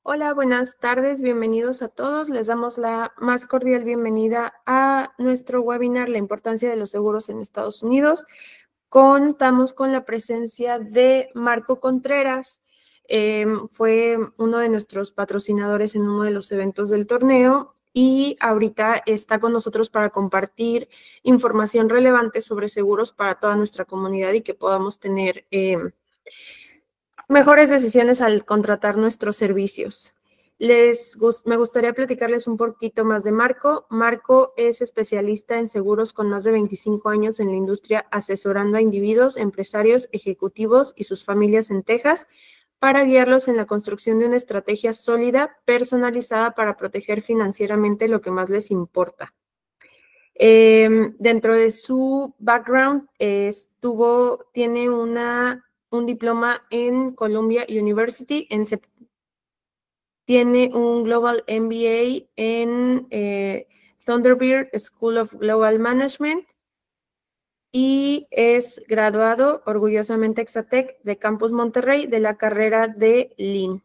Hola, buenas tardes, bienvenidos a todos. Les damos la más cordial bienvenida a nuestro webinar, La importancia de los seguros en Estados Unidos. Contamos con la presencia de Marco Contreras. Fue uno de nuestros patrocinadores en uno de los eventos del torneo y ahorita está con nosotros para compartir información relevante sobre seguros para toda nuestra comunidad y que podamos tener mejores decisiones al contratar nuestros servicios. Me gustaría platicarles un poquito más de Marco. Marco es especialista en seguros con más de 25 años en la industria, asesorando a individuos, empresarios, ejecutivos y sus familias en Texas para guiarlos en la construcción de una estrategia sólida, personalizada para proteger financieramente lo que más les importa. Dentro de su background, tiene un diploma en Columbia University, tiene un Global MBA en Thunderbird School of Global Management y es graduado orgullosamente Exatec de Campus Monterrey de la carrera de Lean.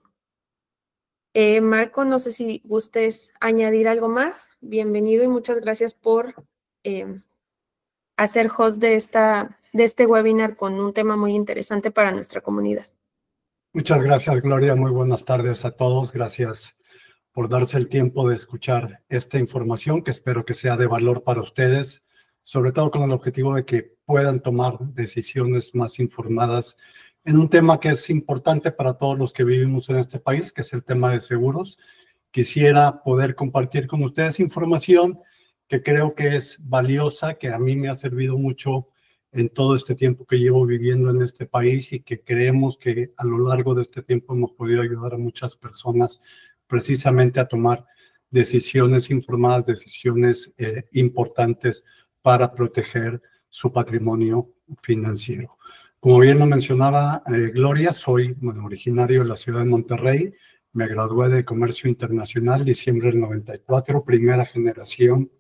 Marco, no sé si gustes añadir algo más. Bienvenido y muchas gracias por hacer host de este webinar con un tema muy interesante para nuestra comunidad. Muchas gracias, Gloria. Muy buenas tardes a todos. Gracias por darse el tiempo de escuchar esta información que espero que sea de valor para ustedes, sobre todo con el objetivo de que puedan tomar decisiones más informadas en un tema que es importante para todos los que vivimos en este país, que es el tema de seguros. Quisiera poder compartir con ustedes información que creo que es valiosa, que a mí me ha servido mucho en todo este tiempo que llevo viviendo en este país y que creemos que a lo largo de este tiempo hemos podido ayudar a muchas personas precisamente a tomar decisiones informadas, decisiones importantes para proteger su patrimonio financiero. Como bien lo mencionaba Gloria, soy originario de la ciudad de Monterrey. Me gradué de Comercio Internacional diciembre del 94, primera generación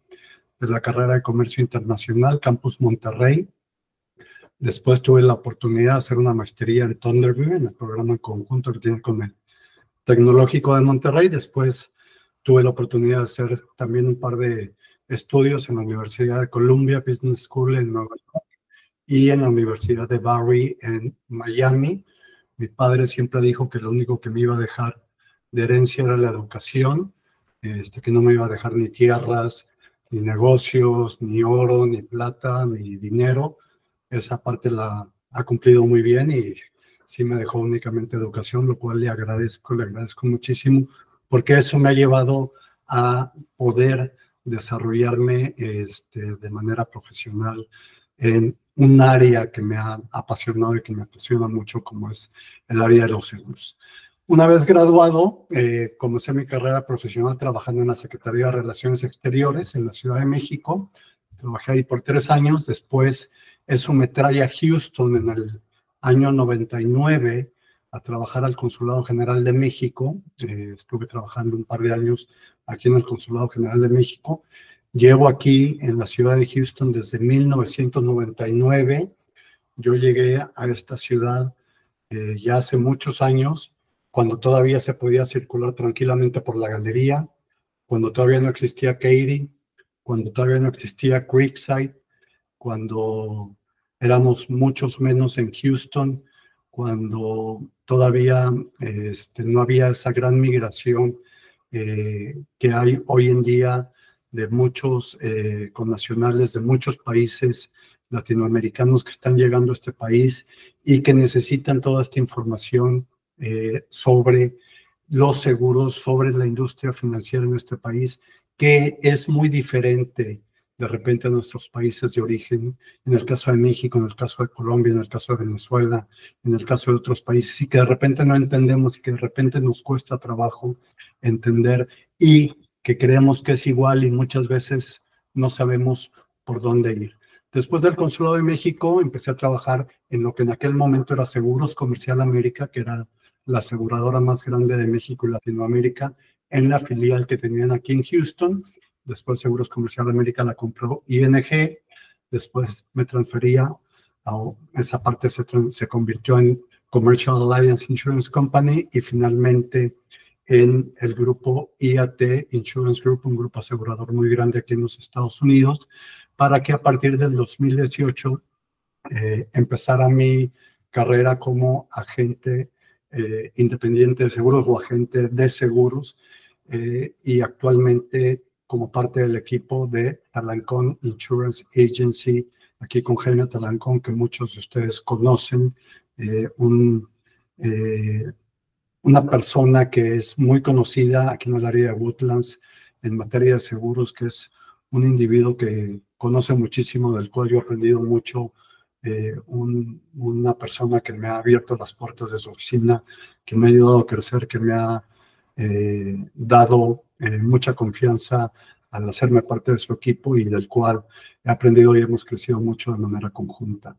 de la carrera de Comercio Internacional, Campus Monterrey. Después tuve la oportunidad de hacer una maestría en Thunderbird, en el programa en conjunto que tiene con el Tecnológico de Monterrey. Después tuve la oportunidad de hacer también un par de estudios en la Universidad de Columbia Business School en Nueva York y en la Universidad de Barry en Miami. Mi padre siempre dijo que lo único que me iba a dejar de herencia era la educación, que no me iba a dejar ni tierras, ni negocios, ni oro, ni plata, ni dinero. Esa parte la ha cumplido muy bien y sí me dejó únicamente educación, lo cual le agradezco muchísimo, porque eso me ha llevado a poder desarrollarme de manera profesional en un área que me ha apasionado y que me apasiona mucho, como es el área de los seguros. Una vez graduado, comencé mi carrera profesional trabajando en la Secretaría de Relaciones Exteriores en la Ciudad de México. Trabajé ahí por 3 años. Después eso me trae a Houston en el año 99 a trabajar al Consulado General de México. Estuve trabajando un par de años aquí en el Consulado General de México. Llevo aquí en la ciudad de Houston desde 1999. Yo llegué a esta ciudad ya hace muchos años, cuando todavía se podía circular tranquilamente por la galería, cuando todavía no existía Katy, cuando todavía no existía Creekside, cuando éramos muchos menos en Houston, cuando todavía no había esa gran migración que hay hoy en día de muchos connacionales de muchos países latinoamericanos que están llegando a este país y que necesitan toda esta información sobre los seguros, sobre la industria financiera en este país, que es muy diferente de repente a nuestros países de origen, en el caso de México, en el caso de Colombia, en el caso de Venezuela, en el caso de otros países, y que de repente no entendemos y que de repente nos cuesta trabajo entender y que creemos que es igual y muchas veces no sabemos por dónde ir. Después del Consulado de México empecé a trabajar en lo que en aquel momento era Seguros Comercial América, que era la aseguradora más grande de México y Latinoamérica, en la filial que tenían aquí en Houston. Después Seguros Comercial América la compró ING. Después me transfería a esa parte, se convirtió en Commercial Alliance Insurance Company y finalmente en el grupo IAT Insurance Group, un grupo asegurador muy grande aquí en los Estados Unidos, para que a partir del 2018 empezara mi carrera como agente independiente de seguros o agente de seguros, y actualmente como parte del equipo de Talancón Insurance Agency, aquí con Jaime Talancón, que muchos de ustedes conocen, una persona que es muy conocida aquí en el área de Woodlands en materia de seguros, que es un individuo que conoce muchísimo, del cual yo he aprendido mucho, una persona que me ha abierto las puertas de su oficina, que me ha ayudado a crecer, que me ha dado mucha confianza al hacerme parte de su equipo y del cual he aprendido y hemos crecido mucho de manera conjunta.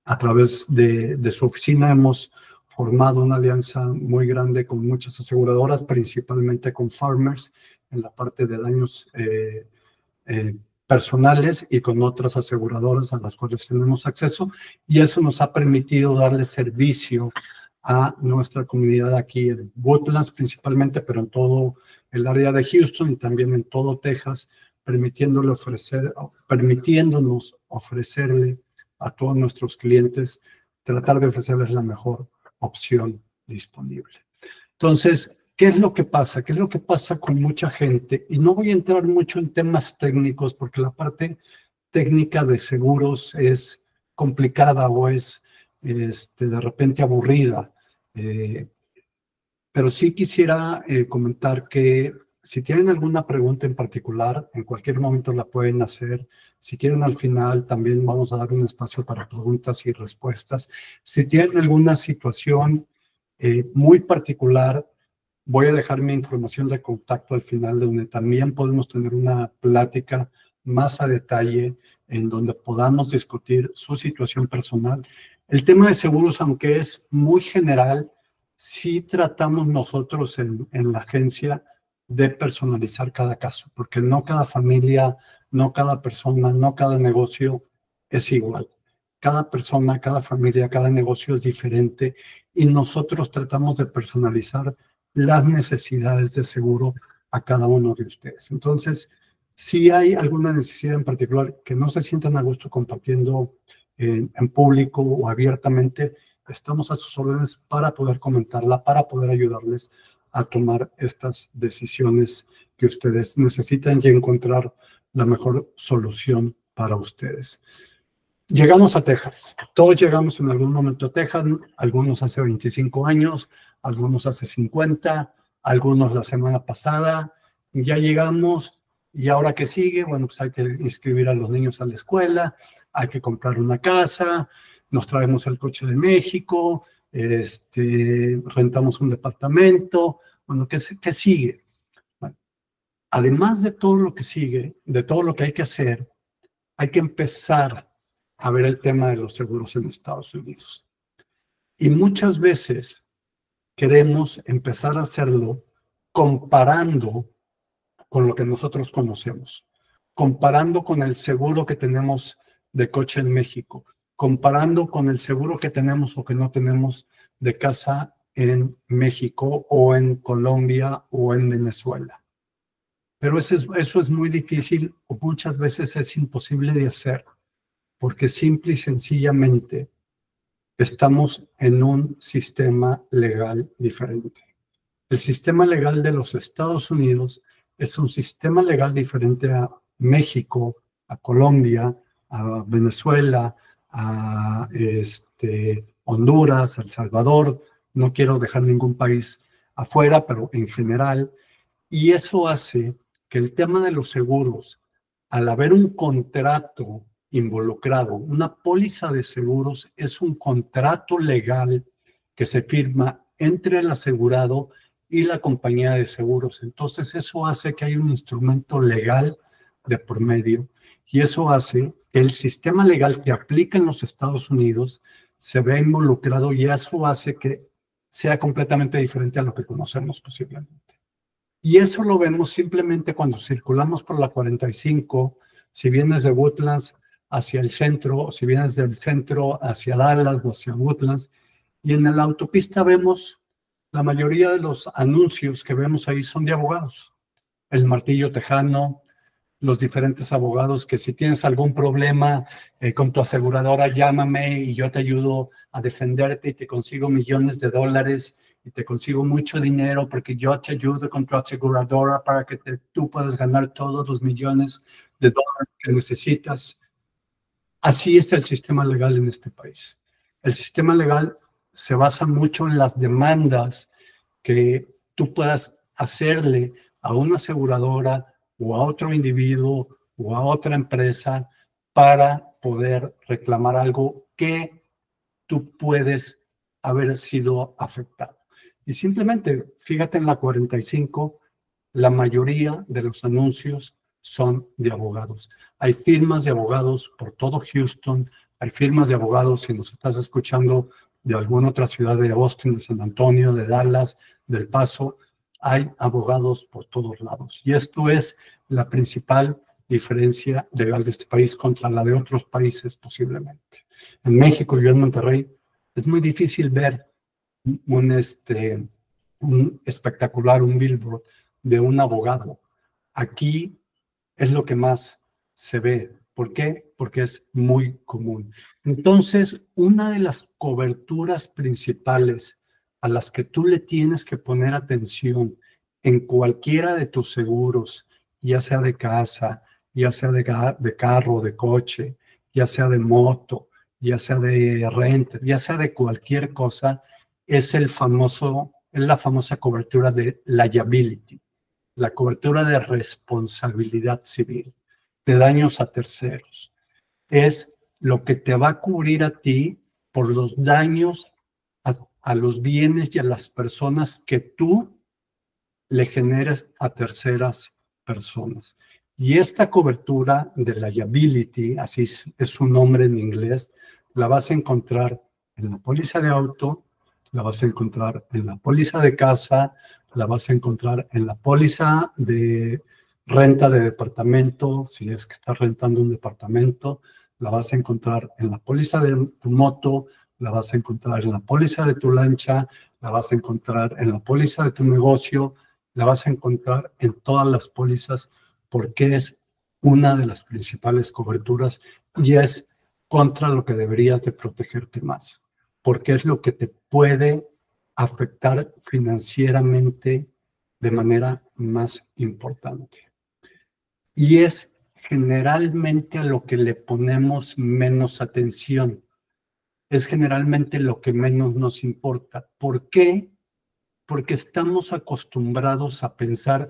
A través de su oficina hemos formado una alianza muy grande con muchas aseguradoras, principalmente con Farmers, en la parte de daños personales y con otras aseguradoras a las cuales tenemos acceso, y eso nos ha permitido darle servicio a nuestra comunidad aquí en Woodlands principalmente, pero en todo el área de Houston y también en todo Texas, permitiéndonos ofrecerle a todos nuestros clientes, tratar de ofrecerles la mejor opción disponible. Entonces, ¿qué es lo que pasa? ¿Qué es lo que pasa con mucha gente? Y no voy a entrar mucho en temas técnicos porque la parte técnica de seguros es complicada o es de repente aburrida. Pero sí quisiera comentar que si tienen alguna pregunta en particular, en cualquier momento la pueden hacer. Si quieren, al final también vamos a dar un espacio para preguntas y respuestas. Si tienen alguna situación muy particular, voy a dejar mi información de contacto al final, donde también podemos tener una plática más a detalle en donde podamos discutir su situación personal. El tema de seguros, aunque es muy general, sí tratamos nosotros en la agencia de personalizar cada caso, porque no cada familia, no cada persona, no cada negocio es igual. Cada persona, cada familia, cada negocio es diferente y nosotros tratamos de personalizar las necesidades de seguro a cada uno de ustedes. Entonces, si hay alguna necesidad en particular que no se sientan a gusto compartiendo en público o abiertamente, estamos a sus órdenes para poder comentarla, para poder ayudarles a tomar estas decisiones que ustedes necesitan y encontrar la mejor solución para ustedes. Llegamos a Texas. Todos llegamos en algún momento a Texas, algunos hace 25 años, algunos hace 50, algunos la semana pasada. Ya llegamos y ahora ¿qué sigue? Bueno, pues hay que inscribir a los niños a la escuela, hay que comprar una casa, nos traemos el coche de México, rentamos un departamento. Bueno, ¿qué sigue? Bueno, además de todo lo que sigue, de todo lo que hay que hacer, hay que empezar a ver el tema de los seguros en Estados Unidos. Y muchas veces queremos empezar a hacerlo comparando con lo que nosotros conocemos, comparando con el seguro que tenemos de coche en México, comparando con el seguro que tenemos o que no tenemos de casa en México o en Colombia o en Venezuela. Pero eso es muy difícil o muchas veces es imposible de hacer, porque simple y sencillamente estamos en un sistema legal diferente. El sistema legal de los Estados Unidos es un sistema legal diferente a México, a Colombia, a Venezuela, a Honduras, a El Salvador. No quiero dejar ningún país afuera, pero en general. Y eso hace que el tema de los seguros, al haber un contrato involucrado, una póliza de seguros es un contrato legal que se firma entre el asegurado y la compañía de seguros. Entonces eso hace que haya un instrumento legal de por medio y eso hace que el sistema legal que aplica en los Estados Unidos se vea involucrado y eso hace que sea completamente diferente a lo que conocemos posiblemente. Y eso lo vemos simplemente cuando circulamos por la 45, si vienes de Woodlands hacia el centro, o si vienes del centro hacia Dallas o hacia Woodlands, y en la autopista vemos La mayoría de los anuncios que vemos ahí son de abogados. El martillo tejano, los diferentes abogados que si tienes algún problema con tu aseguradora, llámame y yo te ayudo a defenderte y te consigo millones de dólares y te consigo mucho dinero porque yo te ayudo con tu aseguradora para que tú puedas ganar todos los millones de dólares que necesitas. Así es el sistema legal en este país. El sistema legal se basa mucho en las demandas que tú puedas hacerle a una aseguradora o a otro individuo o a otra empresa para poder reclamar algo que tú puedes haber sido afectado. Y simplemente, fíjate en la 45, la mayoría de los anuncios son de abogados. Hay firmas de abogados por todo Houston, hay firmas de abogados, si nos estás escuchando de alguna otra ciudad de Austin, de San Antonio, de Dallas, del Paso, hay abogados por todos lados. Y esto es la principal diferencia legal de este país contra la de otros países posiblemente. En México, yo en Monterrey, es muy difícil ver un espectacular, un billboard de un abogado. Aquí es lo que más se ve. ¿Por qué? Porque es muy común. Entonces, una de las coberturas principales a las que tú le tienes que poner atención en cualquiera de tus seguros, ya sea de casa, ya sea de carro, de coche, ya sea de moto, ya sea de renta, ya sea de cualquier cosa, es la famosa cobertura de liability, la cobertura de responsabilidad civil, de daños a terceros. Es lo que te va a cubrir a ti por los daños a los bienes y a las personas que tú le generes a terceras personas. Y esta cobertura de liability, así es su nombre en inglés, la vas a encontrar en la póliza de auto, la vas a encontrar en la póliza de casa, la vas a encontrar en la póliza de renta de departamento, si es que estás rentando un departamento, la vas a encontrar en la póliza de tu moto, la vas a encontrar en la póliza de tu lancha, la vas a encontrar en la póliza de tu negocio, la vas a encontrar en todas las pólizas porque es una de las principales coberturas y es contra lo que deberías de protegerte más, porque es lo que te puede afectar financieramente de manera más importante. Y es generalmente a lo que le ponemos menos atención. Es generalmente lo que menos nos importa. ¿Por qué? Porque estamos acostumbrados a pensar,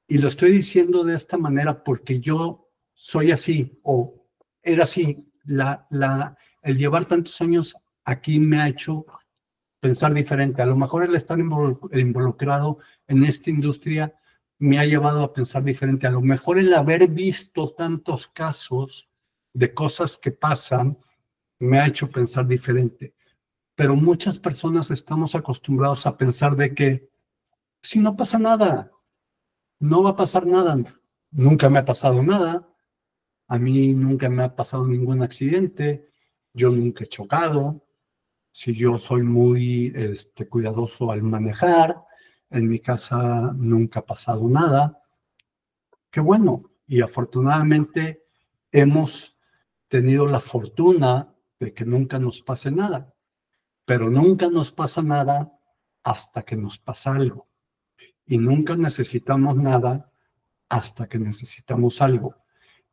y lo estoy diciendo de esta manera porque yo soy así, o era así. El llevar tantos años aquí me ha hecho pensar diferente. A lo mejor el estar involucrado en esta industria me ha llevado a pensar diferente. A lo mejor el haber visto tantos casos de cosas que pasan me ha hecho pensar diferente. Pero muchas personas estamos acostumbrados a pensar de que si no pasa nada, no va a pasar nada. Nunca me ha pasado nada. A mí nunca me ha pasado ningún accidente. Yo nunca he chocado. Si yo soy muy cuidadoso al manejar, en mi casa nunca ha pasado nada. Qué bueno. Y afortunadamente hemos tenido la fortuna de que nunca nos pase nada. Pero nunca nos pasa nada hasta que nos pasa algo. Y nunca necesitamos nada hasta que necesitamos algo.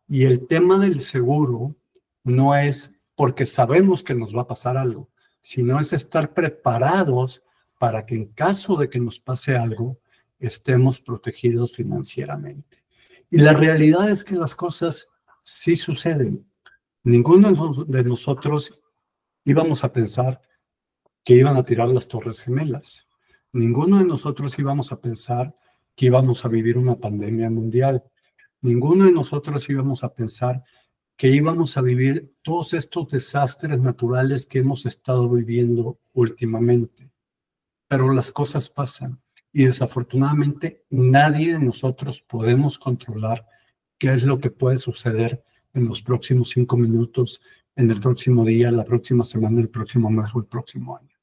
Y el tema del seguro no es porque sabemos que nos va a pasar algo, sino es estar preparados para que en caso de que nos pase algo, estemos protegidos financieramente. Y la realidad es que las cosas sí suceden. Ninguno de nosotros íbamos a pensar que iban a tirar las Torres Gemelas. Ninguno de nosotros íbamos a pensar que íbamos a vivir una pandemia mundial. Ninguno de nosotros íbamos a pensar que íbamos a vivir todos estos desastres naturales que hemos estado viviendo últimamente. Pero las cosas pasan y desafortunadamente nadie de nosotros podemos controlar qué es lo que puede suceder en los próximos 5 minutos, en el próximo día, la próxima semana, el próximo mes o el próximo año.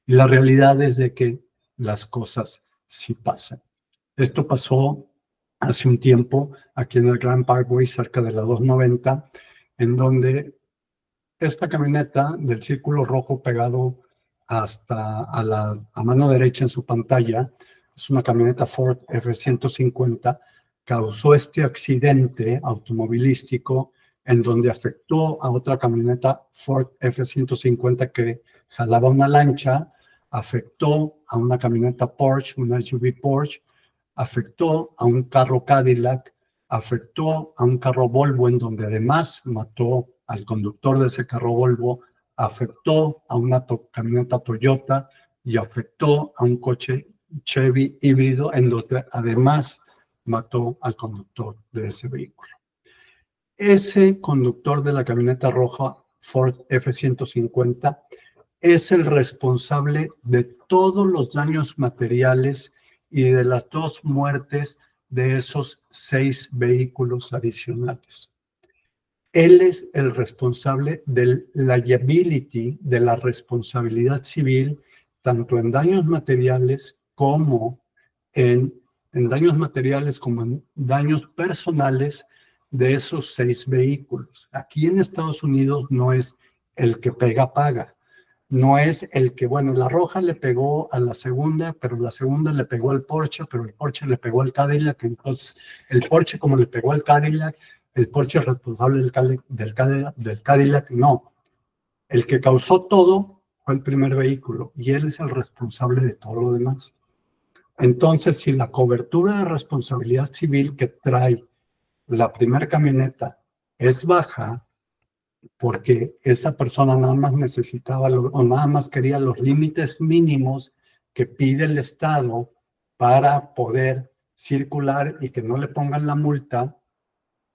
Y la realidad es de que las cosas sí pasan. Esto pasó hace un tiempo aquí en el Grand Parkway, cerca de la 290, en donde esta camioneta del círculo rojo pegado hasta a mano derecha en su pantalla, es una camioneta Ford F-150, causó este accidente automovilístico en donde afectó a otra camioneta Ford F-150 que jalaba una lancha, afectó a una camioneta Porsche, una SUV Porsche, afectó a un carro Cadillac, afectó a un carro Volvo en donde además mató al conductor de ese carro Volvo, afectó a una camioneta Toyota y afectó a un coche Chevy híbrido en donde además mató al conductor de ese vehículo. Ese conductor de la camioneta roja Ford F-150 es el responsable de todos los daños materiales y de las 2 muertes de esos 6 vehículos adicionales. Él es el responsable del liability, de la responsabilidad civil, tanto en daños materiales como en daños personales de esos 6 vehículos. Aquí en Estados Unidos no es el que pega, paga. No es el que, bueno, la roja le pegó a la segunda, pero la segunda le pegó al Porsche, pero el Porsche le pegó al Cadillac. Entonces, el Porsche, como le pegó al Cadillac, el Porsche es responsable del Cadillac. No. El que causó todo fue el primer vehículo y él es el responsable de todo lo demás. Entonces, si la cobertura de responsabilidad civil que trae la primera camioneta es baja, porque esa persona nada más necesitaba o nada más quería los límites mínimos que pide el Estado para poder circular y que no le pongan la multa,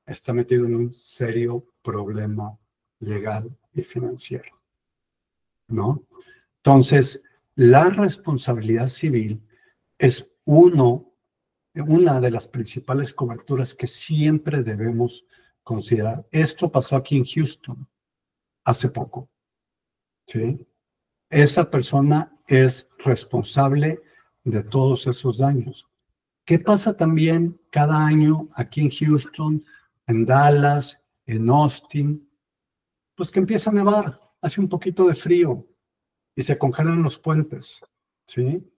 está metido en un serio problema legal y financiero, ¿no? Entonces, la responsabilidad civil es una de las principales coberturas que siempre debemos considerar. Esto pasó aquí en Houston hace poco, ¿sí? Esa persona es responsable de todos esos daños. ¿Qué pasa también cada año aquí en Houston, en Dallas, en Austin? Pues que empieza a nevar, hace un poquito de frío y se congelan los puentes, ¿sí?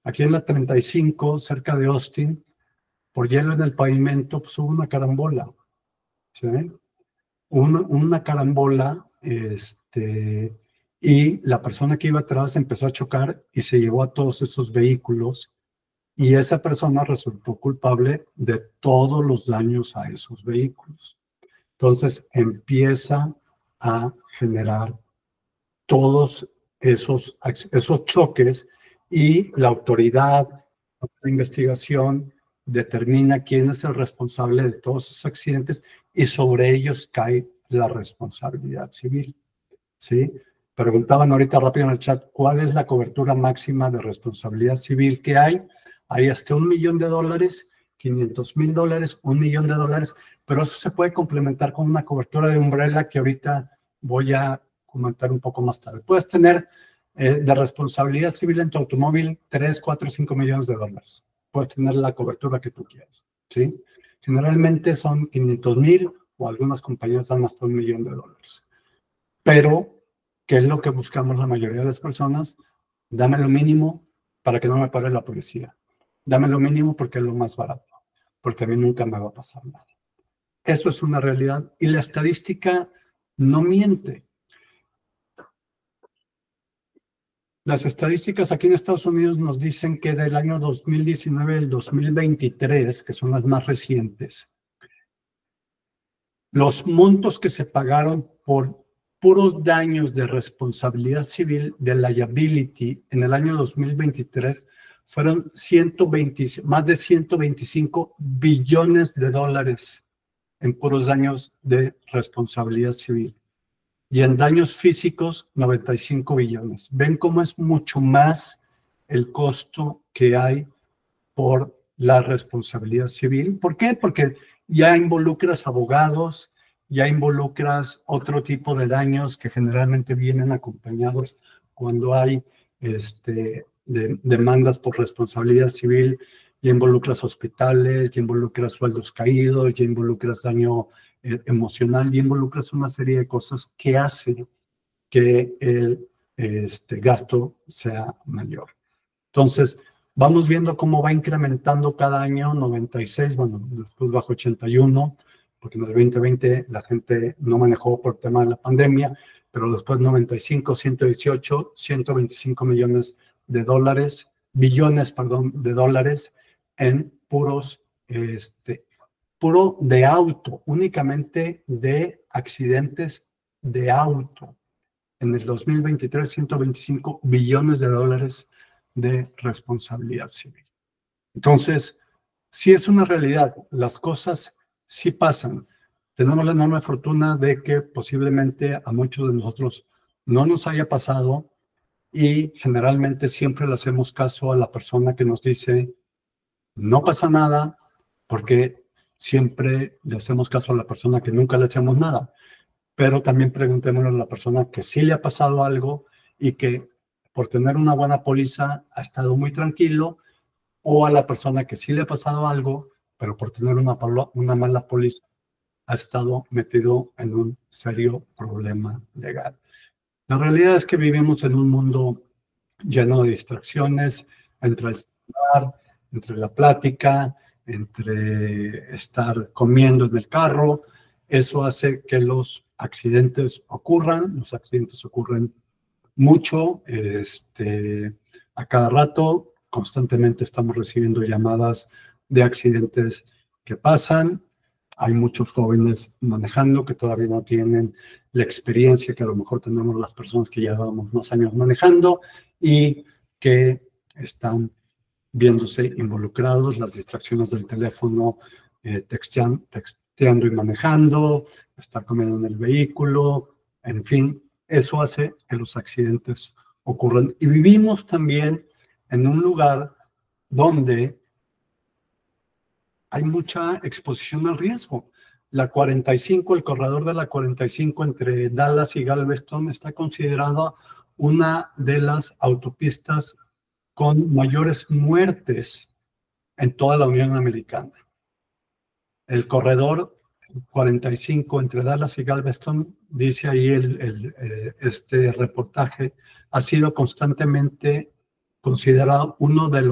Aquí en la 35, cerca de Austin, por hielo en el pavimento, pues hubo una carambola, ¿sí? Una carambola, y la persona que iba atrás empezó a chocar y se llevó a todos esos vehículos y esa persona resultó culpable de todos los daños a esos vehículos. Entonces empieza a generar todos esos choques y la autoridad de investigación determina quién es el responsable de todos esos accidentes y sobre ellos cae la responsabilidad civil, ¿sí? Preguntaban ahorita rápido en el chat, ¿cuál es la cobertura máxima de responsabilidad civil que hay? Hay hasta $1 millón, $500,000, $1 millón, pero eso se puede complementar con una cobertura de umbrella que ahorita voy a comentar un poco más tarde. Puedes tener de responsabilidad civil en tu automóvil 3, 4, 5 millones de dólares. Puedes tener la cobertura que tú quieras, ¿sí? Generalmente son 500,000 o algunas compañías dan hasta $1 millón. Pero, ¿qué es lo que buscamos la mayoría de las personas? Dame lo mínimo para que no me pare la policía. Dame lo mínimo porque es lo más barato, porque a mí nunca me va a pasar nada. Eso es una realidad y la estadística no miente. Las estadísticas aquí en Estados Unidos nos dicen que del año 2019 al 2023, que son las más recientes, los montos que se pagaron por puros daños de responsabilidad civil de liability en el año 2023 fueron más de 125 billones de dólares en puros daños de responsabilidad civil. Y en daños físicos, 95 billones. ¿Ven cómo es mucho más el costo que hay por la responsabilidad civil? ¿Por qué? Porque ya involucras abogados, ya involucras otro tipo de daños que generalmente vienen acompañados cuando hay demandas por responsabilidad civil, ya involucras hospitales, ya involucras sueldos caídos, ya involucras daño emocional, ya involucras una serie de cosas que hacen que el gasto sea mayor. Entonces, vamos viendo cómo va incrementando cada año, 96, bueno, después bajo 81, porque en el 2020 la gente no manejó por tema de la pandemia, pero después 95, 118, 125 millones de dólares, billones, perdón, de dólares en puro de auto, únicamente de accidentes de auto. En el 2023, 125 billones de dólares de responsabilidad civil. Entonces, sí es una realidad, las cosas sí pasan. Tenemos la enorme fortuna de que posiblemente a muchos de nosotros no nos haya pasado y generalmente siempre le hacemos caso a la persona que nos dice no pasa nada, porque siempre le hacemos caso a la persona que nunca le hacemos nada. Pero también preguntémosle a la persona que sí le ha pasado algo y que por tener una buena póliza ha estado muy tranquilo, o a la persona que sí le ha pasado algo, pero por tener una mala póliza ha estado metido en un serio problema legal. La realidad es que vivimos en un mundo lleno de distracciones, entre el celular, entre la plática, entre estar comiendo en el carro. Eso hace que los accidentes ocurran mucho, a cada rato. Constantemente estamos recibiendo llamadas de accidentes que pasan. Hay muchos jóvenes manejando que todavía no tienen la experiencia que a lo mejor tenemos las personas que llevamos más años manejando y que están viéndose involucrados, las distracciones del teléfono, texteando y manejando, estar comiendo en el vehículo, en fin, eso hace que los accidentes ocurran. Y vivimos también en un lugar donde hay mucha exposición al riesgo. La 45, el corredor de la 45 entre Dallas y Galveston está considerada una de las autopistas con mayores muertes en toda la Unión Americana. El corredor 45 entre Dallas y Galveston, dice ahí este reportaje, ha sido constantemente considerado una de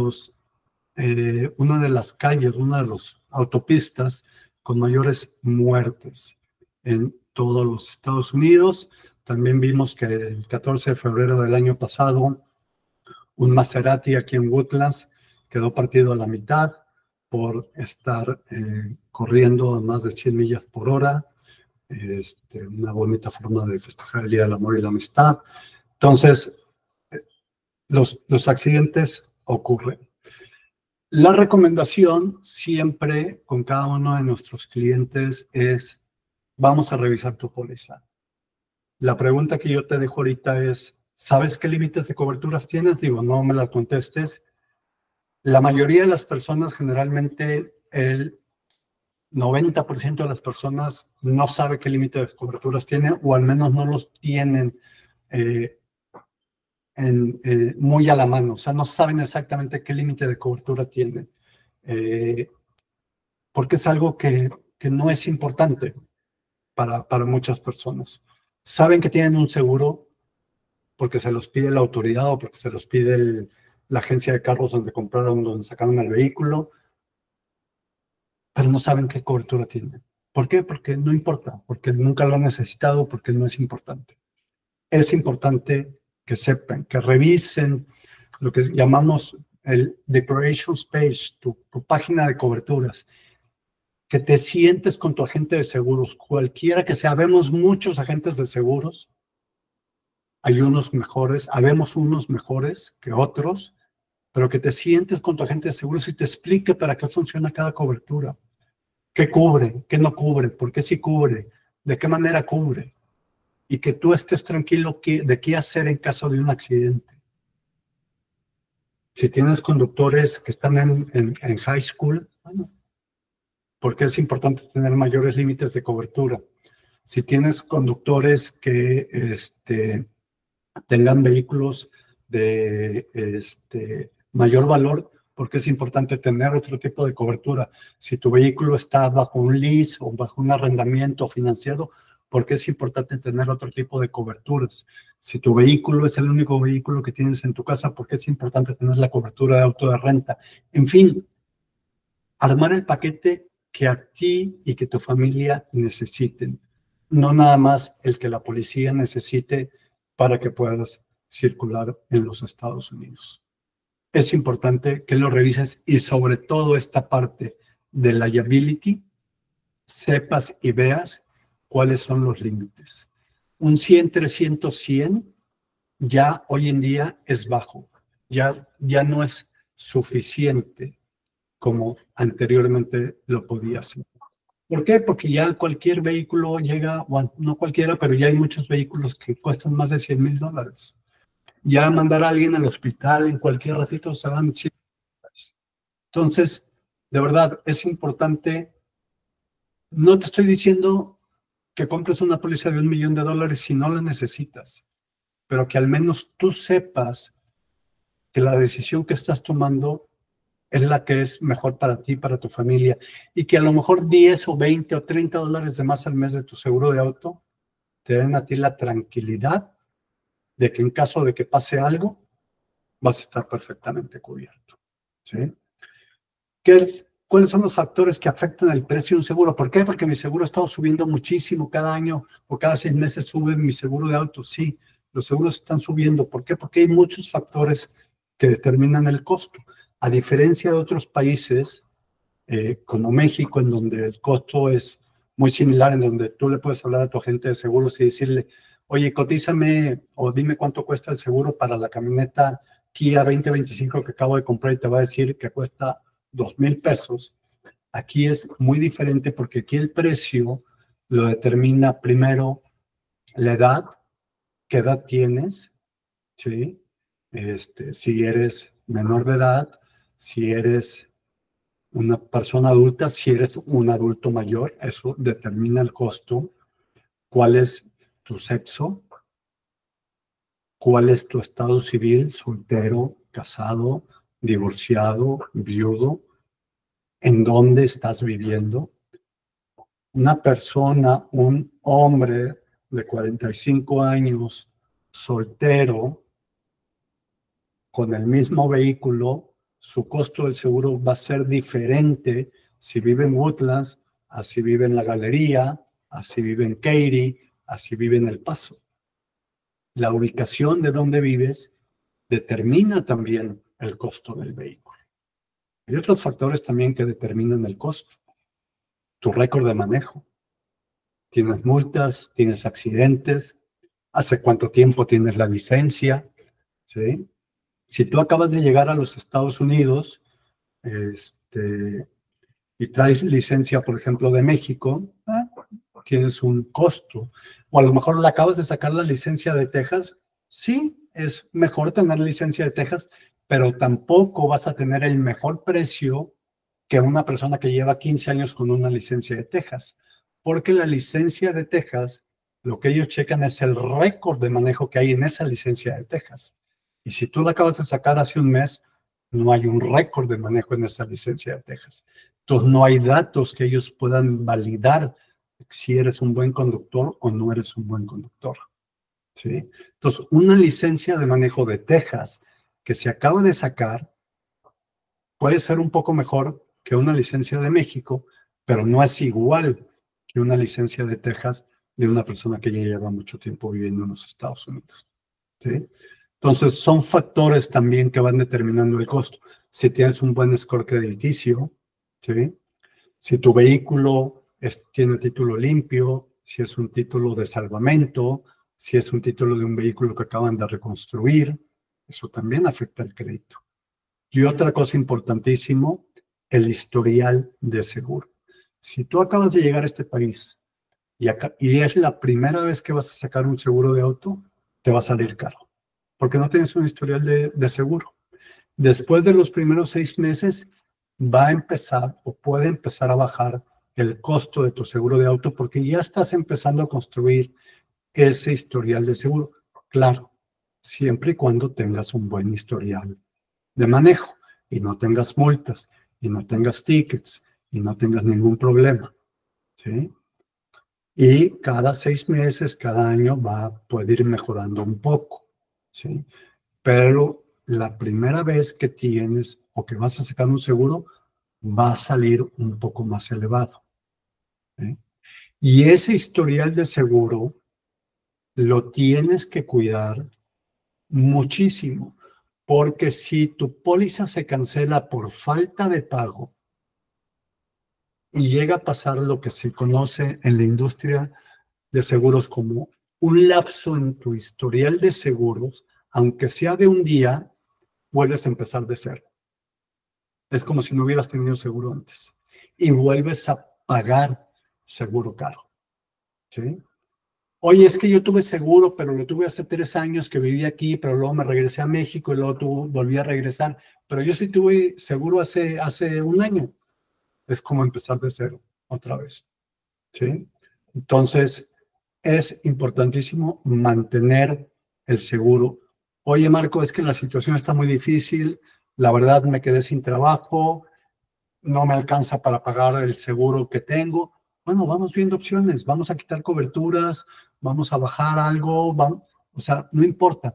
las calles, una de las autopistas con mayores muertes en todos los Estados Unidos. También vimos que el 14 de febrero del año pasado, un Maserati aquí en Woodlands quedó partido a la mitad por estar corriendo a más de 100 millas por hora. Una bonita forma de festejar el Día del Amor y la Amistad. Entonces, los accidentes ocurren. La recomendación siempre con cada uno de nuestros clientes es: vamos a revisar tu póliza. La pregunta que yo te dejo ahorita es: ¿sabes qué límites de coberturas tienes? Digo, no me la contestes. La mayoría de las personas, generalmente el 90% de las personas no sabe qué límite de coberturas tiene, o al menos no los tienen muy a la mano. O sea, no saben exactamente qué límite de cobertura tienen. Porque es algo que no es importante para muchas personas. Saben que tienen un seguro porque se los pide la autoridad o porque se los pide la agencia de carros donde compraron, donde sacaron el vehículo, pero no saben qué cobertura tienen. ¿Por qué? Porque no importa, porque nunca lo han necesitado, porque no es importante. Es importante que sepan, que revisen lo que llamamos el Declarations Page, tu página de coberturas, que te sientes con tu agente de seguros, cualquiera que sea. Vemos muchos agentes de seguros, hay unos mejores, habemos unos mejores que otros, pero que te sientes con tu agente de seguros y te explique para qué funciona cada cobertura. ¿Qué cubre? ¿Qué no cubre? ¿Por qué sí cubre? ¿De qué manera cubre? Y que tú estés tranquilo de qué hacer en caso de un accidente. Si tienes conductores que están en high school, bueno, porque es importante tener mayores límites de cobertura. Si tienes conductores que tengan vehículos de mayor valor, porque es importante tener otro tipo de cobertura. Si tu vehículo está bajo un lease o bajo un arrendamiento financiado, porque es importante tener otro tipo de coberturas. Si tu vehículo es el único vehículo que tienes en tu casa, porque es importante tener la cobertura de auto de renta. En fin, armar el paquete que a ti y que tu familia necesiten, no nada más el que la policía necesite para que puedas circular en los Estados Unidos. Es importante que lo revises y sobre todo esta parte de liability, sepas y veas cuáles son los límites. Un 100, 300, 100 ya hoy en día es bajo, ya no es suficiente como anteriormente lo podía ser. ¿Por qué? Porque ya cualquier vehículo llega, bueno, no cualquiera, pero ya hay muchos vehículos que cuestan más de $100,000. Ya mandar a alguien al hospital en cualquier ratito se van $100,000. Entonces, de verdad, es importante. No te estoy diciendo que compres una póliza de $1,000,000 si no la necesitas, pero que al menos tú sepas que la decisión que estás tomando es la que es mejor para ti, para tu familia, y que a lo mejor 10 o 20 o $30 de más al mes de tu seguro de auto te den a ti la tranquilidad de que en caso de que pase algo, vas a estar perfectamente cubierto. ¿Sí? ¿Cuáles son los factores que afectan el precio de un seguro? ¿Por qué? Porque mi seguro ha estado subiendo muchísimo cada año o cada 6 meses sube mi seguro de auto. Sí, los seguros están subiendo. ¿Por qué? Porque hay muchos factores que determinan el costo. A diferencia de otros países, como México, en donde el costo es muy similar, en donde tú le puedes hablar a tu agente de seguros y decirle, oye, cotízame o dime cuánto cuesta el seguro para la camioneta Kia 2025 que acabo de comprar y te va a decir que cuesta $2,000. Aquí es muy diferente porque aquí el precio lo determina primero la edad, qué edad tienes, ¿sí? Si eres menor de edad, si eres una persona adulta, si eres un adulto mayor, eso determina el costo. ¿Cuál es tu sexo? ¿Cuál es tu estado civil? ¿Soltero, casado, divorciado, viudo? ¿En dónde estás viviendo? Una persona, un hombre de 45 años, soltero, con el mismo vehículo, su costo del seguro va a ser diferente si vive en Woodlands, así vive en La Galería, así vive en Katy, así vive en El Paso. La ubicación de donde vives determina también el costo del vehículo. Hay otros factores también que determinan el costo. Tu récord de manejo. ¿Tienes multas? ¿Tienes accidentes? ¿Hace cuánto tiempo tienes la licencia? ¿Sí? Si tú acabas de llegar a los Estados Unidos y traes licencia, por ejemplo, de México, tienes un costo. O a lo mejor le acabas de sacar la licencia de Texas. Sí, es mejor tener licencia de Texas, pero tampoco vas a tener el mejor precio que una persona que lleva 15 años con una licencia de Texas. Porque la licencia de Texas, lo que ellos checan es el récord de manejo que hay en esa licencia de Texas. Y si tú la acabas de sacar hace un mes, no hay un récord de manejo en esa licencia de Texas. Entonces, no hay datos que ellos puedan validar si eres un buen conductor o no eres un buen conductor. ¿Sí? Entonces, una licencia de manejo de Texas que se acaba de sacar puede ser un poco mejor que una licencia de México, pero no es igual que una licencia de Texas de una persona que ya lleva mucho tiempo viviendo en los Estados Unidos. ¿Sí? Entonces, son factores también que van determinando el costo. Si tienes un buen score crediticio, ¿sí? Si tu vehículo tiene título limpio, si es un título de salvamento, si es un título de un vehículo que acaban de reconstruir, eso también afecta el crédito. Y otra cosa importantísimo, el historial de seguro. Si tú acabas de llegar a este país y es la primera vez que vas a sacar un seguro de auto, te va a salir caro, porque no tienes un historial de seguro. Después de los primeros 6 meses, va a empezar o puede empezar a bajar el costo de tu seguro de auto porque ya estás empezando a construir ese historial de seguro. Claro, siempre y cuando tengas un buen historial de manejo y no tengas multas y no tengas tickets y no tengas ningún problema, ¿sí? Y cada 6 meses, cada año puede ir mejorando un poco, ¿sí? Pero la primera vez que tienes o que vas a sacar un seguro, va a salir un poco más elevado, ¿sí? Y ese historial de seguro lo tienes que cuidar muchísimo, porque si tu póliza se cancela por falta de pago y llega a pasar lo que se conoce en la industria de seguros como un lapso en tu historial de seguros, aunque sea de un día, vuelves a empezar de cero. Es como si no hubieras tenido seguro antes y vuelves a pagar seguro caro, ¿sí? Oye, es que yo tuve seguro, pero lo tuve hace 3 años que viví aquí, pero luego me regresé a México y luego volví a regresar. Pero yo sí tuve seguro hace 1 año. Es como empezar de cero otra vez, ¿sí? Entonces, es importantísimo mantener el seguro. Oye, Marco, es que la situación está muy difícil. La verdad, me quedé sin trabajo. No me alcanza para pagar el seguro que tengo. Bueno, vamos viendo opciones, vamos a quitar coberturas, vamos a bajar algo, o sea, no importa.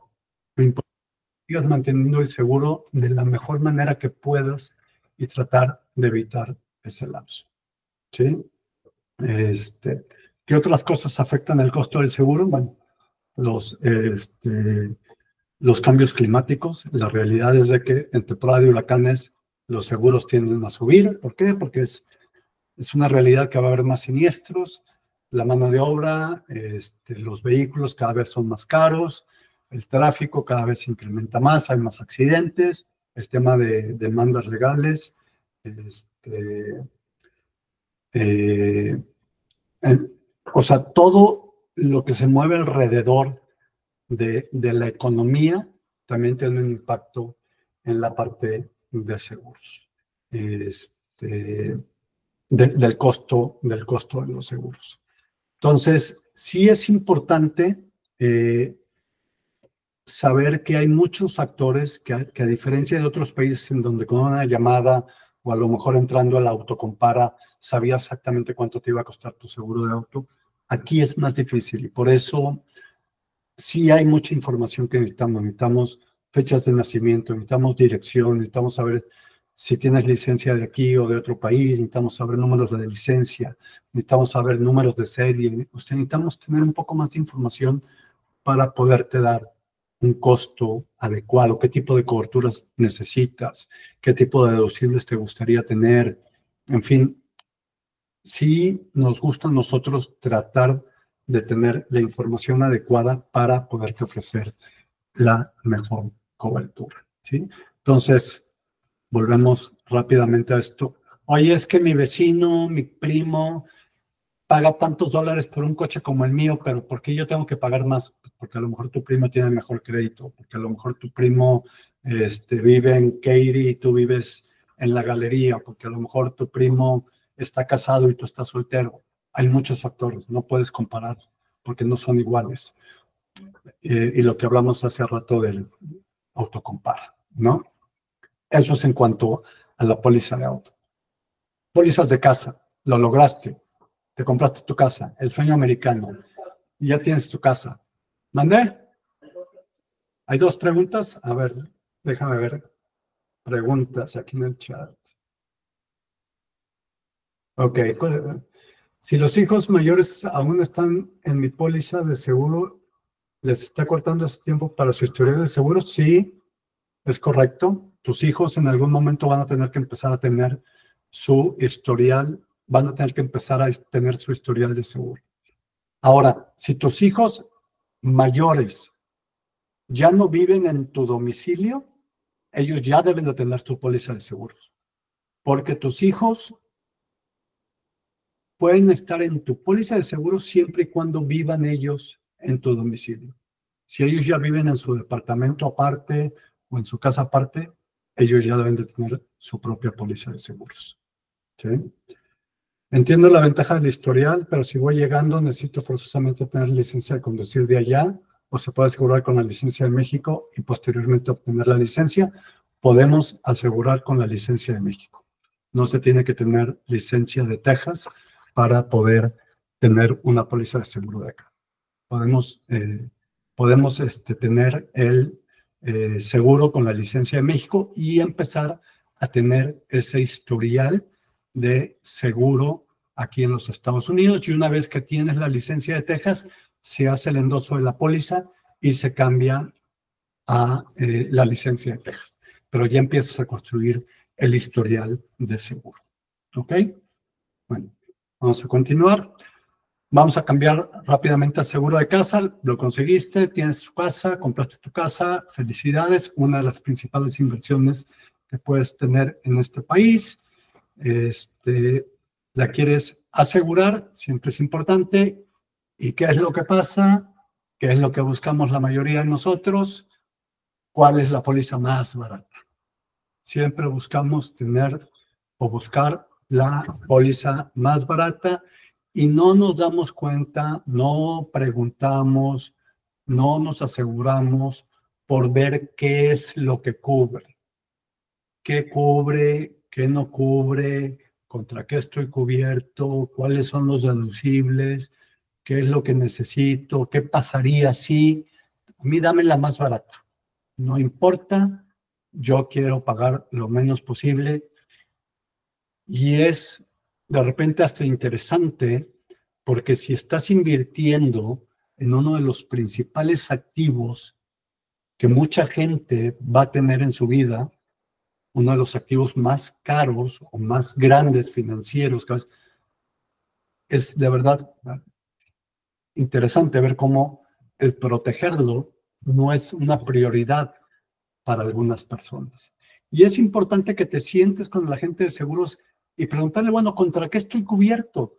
Lo importante es que sigas manteniendo el seguro de la mejor manera que puedas y tratar de evitar ese lapso, ¿sí? ¿Qué otras cosas afectan el costo del seguro? Bueno, los cambios climáticos. La realidad es de que en temporada de huracanes los seguros tienden a subir. ¿Por qué? Porque es una realidad que va a haber más siniestros, la mano de obra, los vehículos cada vez son más caros, el tráfico cada vez se incrementa más, hay más accidentes, el tema de demandas legales, o sea, todo lo que se mueve alrededor de la economía también tiene un impacto en la parte de seguros. Del costo de los seguros. Entonces, sí es importante saber que hay muchos factores que a diferencia de otros países en donde con una llamada o a lo mejor entrando a la autocompara sabía exactamente cuánto te iba a costar tu seguro de auto, aquí es más difícil y por eso sí hay mucha información que necesitamos. Necesitamos fechas de nacimiento, necesitamos dirección, necesitamos saber si tienes licencia de aquí o de otro país, necesitamos saber números de licencia, necesitamos saber números de serie, necesitamos tener un poco más de información para poderte dar un costo adecuado, qué tipo de coberturas necesitas, qué tipo de deducibles te gustaría tener, en fin, sí nos gusta a nosotros tratar de tener la información adecuada para poderte ofrecer la mejor cobertura, ¿sí? Entonces, volvemos rápidamente a esto. Oye, es que mi vecino, mi primo, paga tantos dólares por un coche como el mío, pero ¿por qué yo tengo que pagar más? Porque a lo mejor tu primo tiene mejor crédito, porque a lo mejor tu primo vive en Katy y tú vives en la Galería, porque a lo mejor tu primo está casado y tú estás soltero. Hay muchos factores, no puedes comparar porque no son iguales. Y lo que hablamos hace rato del autocompara, ¿no? Eso es en cuanto a la póliza de auto. Pólizas de casa, lo lograste, te compraste tu casa, el sueño americano, y ya tienes tu casa. ¿Mandé? ¿Hay 2 preguntas? A ver, déjame ver preguntas aquí en el chat. Ok. Si los hijos mayores aún están en mi póliza de seguro, ¿les está cortando ese tiempo para su historial de seguro? Sí, es correcto. Tus hijos en algún momento van a tener que empezar a tener su historial, van a tener que empezar a tener su historial de seguro. Ahora, si tus hijos mayores ya no viven en tu domicilio, ellos ya deben de tener tu póliza de seguros, porque tus hijos pueden estar en tu póliza de seguros siempre y cuando vivan ellos en tu domicilio. Si ellos ya viven en su departamento aparte o en su casa aparte, ellos ya deben de tener su propia póliza de seguros, ¿sí? Entiendo la ventaja del historial, pero si voy llegando necesito forzosamente tener licencia de conducir de allá o se puede asegurar con la licencia de México y posteriormente obtener la licencia. Podemos asegurar con la licencia de México. No se tiene que tener licencia de Texas para poder tener una póliza de seguro de acá. Podemos tener el seguro con la licencia de México y empezar a tener ese historial de seguro aquí en los Estados Unidos. Y una vez que tienes la licencia de Texas, se hace el endoso de la póliza y se cambia a la licencia de Texas. Pero ya empiezas a construir el historial de seguro. ¿Ok? Bueno, vamos a continuar. Vamos a cambiar rápidamente al seguro de casa. Lo conseguiste, tienes tu casa, compraste tu casa. Felicidades. Una de las principales inversiones que puedes tener en este país. La quieres asegurar, siempre es importante. ¿Y qué es lo que pasa? ¿Qué es lo que buscamos la mayoría de nosotros? ¿Cuál es la póliza más barata? Siempre buscamos tener o buscar la póliza más barata y no nos damos cuenta, no preguntamos, no nos aseguramos por ver qué es lo que cubre. ¿Qué cubre? ¿Qué no cubre? ¿Contra qué estoy cubierto? ¿Cuáles son los deducibles? ¿Qué es lo que necesito? ¿Qué pasaría si? A mí dame la más barata. No importa, yo quiero pagar lo menos posible. Y es de repente hasta interesante, porque si estás invirtiendo en uno de los principales activos que mucha gente va a tener en su vida, uno de los activos más caros o más grandes financieros, es de verdad interesante ver cómo el protegerlo no es una prioridad para algunas personas. Y es importante que te sientes con la gente de seguros y preguntarle, bueno, ¿contra qué estoy cubierto?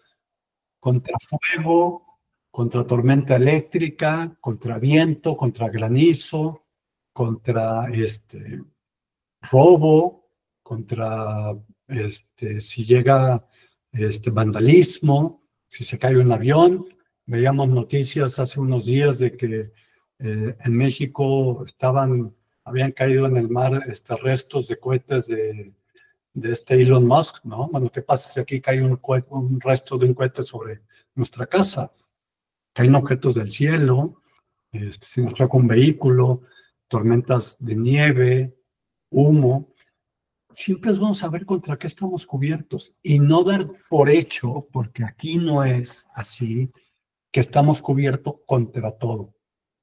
¿Contra fuego? ¿Contra tormenta eléctrica? ¿Contra viento? ¿Contra granizo? ¿Contra robo? ¿Contra si llega vandalismo? ¿Si se cae un avión? Veíamos noticias hace unos días de que en México habían caído en el mar restos de cohetes de Elon Musk, ¿no? Bueno, ¿qué pasa si aquí cae un resto de un cohete sobre nuestra casa? Caen objetos del cielo, si nos choca un vehículo, tormentas de nieve, humo. Siempre vamos a ver contra qué estamos cubiertos y no dar por hecho, porque aquí no es así, que estamos cubiertos contra todo,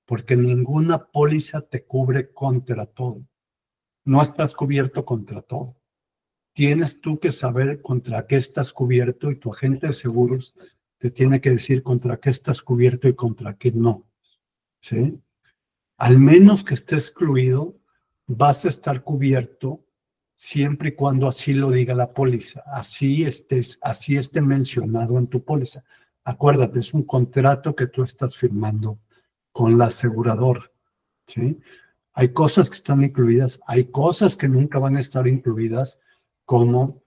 porque ninguna póliza te cubre contra todo. No estás cubierto contra todo. Tienes tú que saber contra qué estás cubierto y tu agente de seguros te tiene que decir contra qué estás cubierto y contra qué no. ¿Sí? Al menos que esté excluido, vas a estar cubierto siempre y cuando así lo diga la póliza, así esté mencionado en tu póliza. Acuérdate, es un contrato que tú estás firmando con la aseguradora. ¿Sí? Hay cosas que están incluidas, hay cosas que nunca van a estar incluidas, como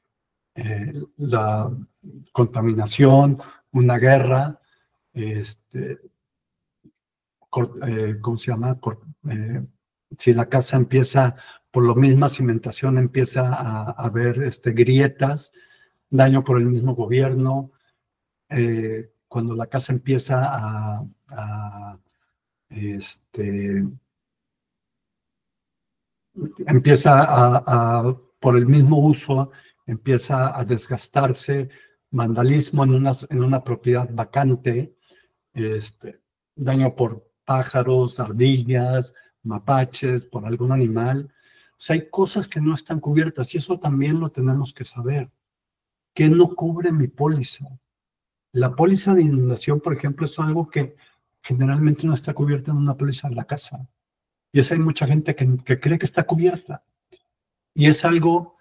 la contaminación, una guerra, ¿cómo se llama? Si la casa empieza, por la misma cimentación, empieza a haber grietas, daño por el mismo gobierno, cuando la casa empieza por el mismo uso, empieza a desgastarse, vandalismo en una propiedad vacante, daño por pájaros, ardillas, mapaches, por algún animal. O sea, hay cosas que no están cubiertas y eso también lo tenemos que saber. ¿Qué no cubre mi póliza? La póliza de inundación, por ejemplo, es algo que generalmente no está cubierta en una póliza de la casa. Y hay mucha gente que cree que está cubierta. Y es algo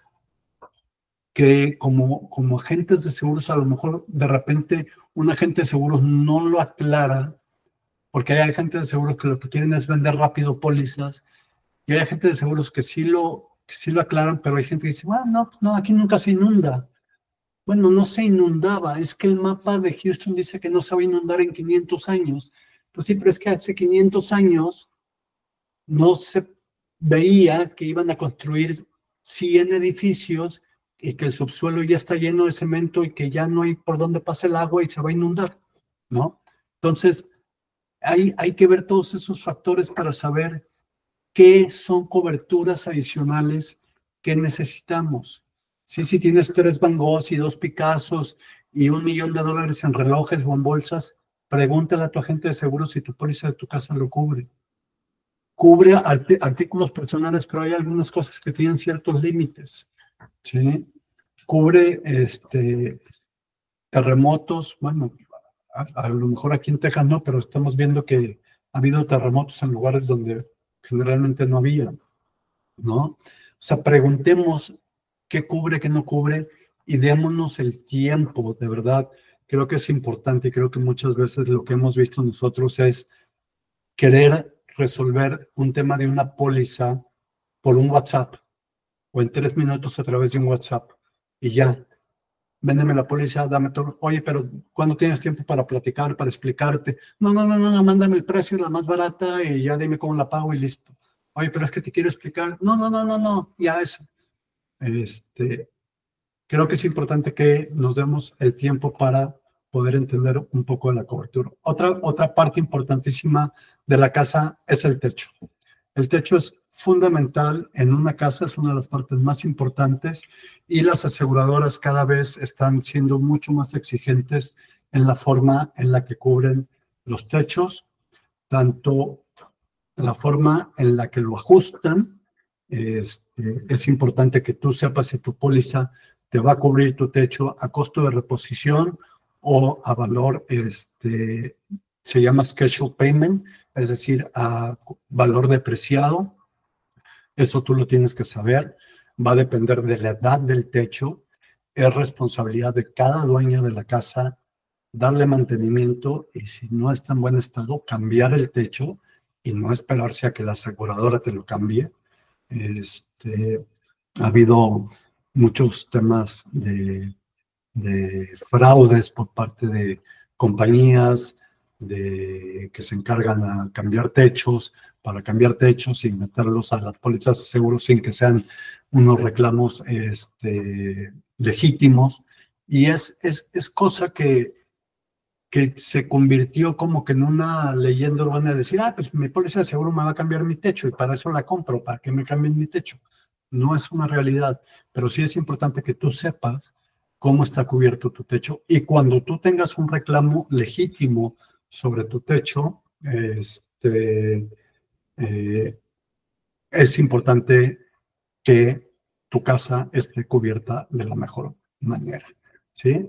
que como agentes de seguros, a lo mejor de repente un agente de seguros no lo aclara, porque hay agentes de seguros que lo que quieren es vender rápido pólizas, y hay agentes de seguros que sí lo aclaran, pero hay gente que dice, bueno, no, aquí nunca se inunda. Bueno, no se inundaba, es que el mapa de Houston dice que no se va a inundar en 500 años, Pues sí, pero es que hace 500 años no se veía que iban a construir 100 edificios y que el subsuelo ya está lleno de cemento y que ya no hay por dónde pasa el agua y se va a inundar, ¿no? Entonces, hay que ver todos esos factores para saber qué son coberturas adicionales que necesitamos. Sí, si tienes 3 Van Goghs y 2 Picassos y $1,000,000 en relojes o en bolsas, pregúntale a tu agente de seguros si tu póliza de tu casa lo cubre. Cubre artículos personales, pero hay algunas cosas que tienen ciertos límites, ¿sí? Cubre terremotos, bueno, a lo mejor aquí en Texas no, pero estamos viendo que ha habido terremotos en lugares donde generalmente no había, ¿no? O sea, preguntemos qué cubre, qué no cubre y démonos el tiempo, de verdad. Creo que es importante y creo que muchas veces lo que hemos visto nosotros es querer resolver un tema de una póliza por un WhatsApp o en 3 minutos a través de un WhatsApp y ya. Véndeme la póliza, dame todo. Oye, pero ¿cuándo tienes tiempo para platicar, para explicarte? No, mándame el precio, la más barata y ya dime cómo la pago y listo. Oye, pero es que te quiero explicar. No, ya eso. Creo que es importante que nos demos el tiempo para poder entender un poco de la cobertura. Otra parte importantísima de la casa es el techo. El techo es fundamental en una casa, es una de las partes más importantes y las aseguradoras cada vez están siendo mucho más exigentes en la forma en la que cubren los techos, tanto la forma en la que lo ajustan. Es importante que tú sepas si tu póliza te va a cubrir tu techo a costo de reposición o a valor, se llama schedule payment, es decir, a valor depreciado. Eso tú lo tienes que saber. Va a depender de la edad del techo. Es responsabilidad de cada dueño de la casa darle mantenimiento y si no está en buen estado, cambiar el techo y no esperarse a que la aseguradora te lo cambie. Ha habido muchos temas de fraudes por parte de compañías que se encargan a cambiar techos, para cambiar techos y meterlos a las pólizas de seguro sin que sean unos reclamos legítimos. Y es cosa que se convirtió como que en una leyenda urbana de decir, pues mi póliza de seguro me va a cambiar mi techo y para eso la compro, para que me cambien mi techo. No es una realidad, pero sí es importante que tú sepas cómo está cubierto tu techo y cuando tú tengas un reclamo legítimo sobre tu techo, es importante que tu casa esté cubierta de la mejor manera, ¿sí?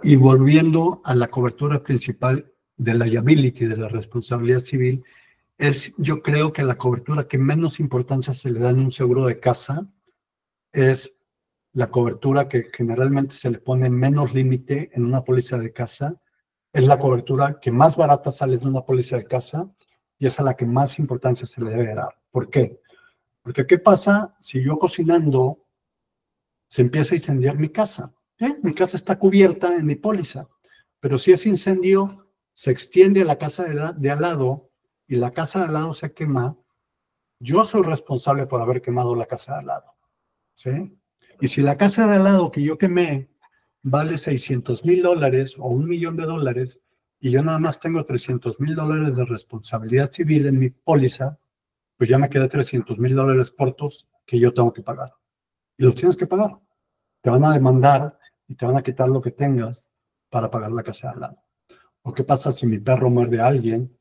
Y volviendo a la cobertura principal de la liability, de la responsabilidad civil, yo creo que la cobertura que menos importancia se le da en un seguro de casa es la cobertura que generalmente se le pone menos límite en una póliza de casa, es la cobertura que más barata sale de una póliza de casa y es a la que más importancia se le debe dar. ¿Por qué? Porque ¿qué pasa si yo cocinando se empieza a incendiar mi casa? Mi casa está cubierta en mi póliza, pero si ese incendio se extiende a la casa de al lado y la casa de al lado se quema, yo soy responsable por haber quemado la casa de al lado, ¿sí? Y si la casa de al lado que yo quemé vale $600,000 o $1,000,000 y yo nada más tengo $300,000 de responsabilidad civil en mi póliza, pues ya me queda $300,000 cortos que yo tengo que pagar. Y los tienes que pagar. Te van a demandar y te van a quitar lo que tengas para pagar la casa de al lado. ¿O qué pasa si mi perro muerde a alguien?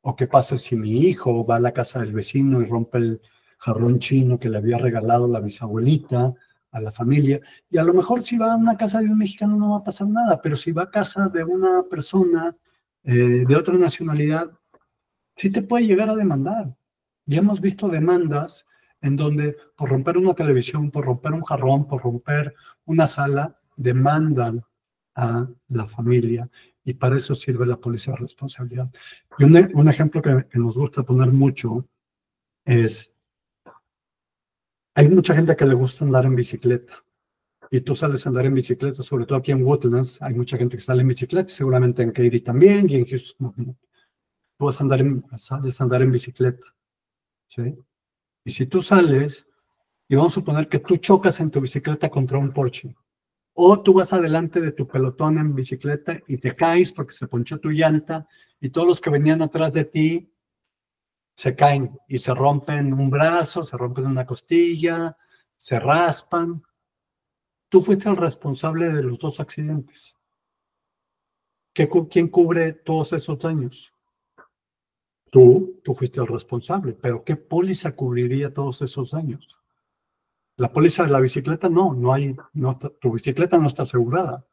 ¿O qué pasa si mi hijo va a la casa del vecino y rompe el jarrón chino que le había regalado la bisabuelita a la familia? Y a lo mejor si va a una casa de un mexicano no va a pasar nada, pero si va a casa de una persona de otra nacionalidad, sí te puede llegar a demandar. Y hemos visto demandas en donde por romper una televisión, por romper un jarrón, por romper una sala, demandan a la familia y para eso sirve la póliza de responsabilidad. Y un ejemplo que nos gusta poner mucho es, hay mucha gente que le gusta andar en bicicleta y tú sales a andar en bicicleta, sobre todo aquí en Woodlands, hay mucha gente que sale en bicicleta, seguramente en Katy también, y en Houston. Tú sales a andar en bicicleta, ¿sí? Y si tú sales, y vamos a suponer que tú chocas en tu bicicleta contra un Porsche, o tú vas adelante de tu pelotón en bicicleta y te caes porque se ponchó tu llanta, y todos los que venían atrás de ti se caen y se rompen un brazo, se rompen una costilla, se raspan. Tú fuiste el responsable de los dos accidentes. ¿Quién cubre todos esos daños? Tú fuiste el responsable, pero ¿qué póliza cubriría todos esos daños? La póliza de la bicicleta tu bicicleta no está asegurada.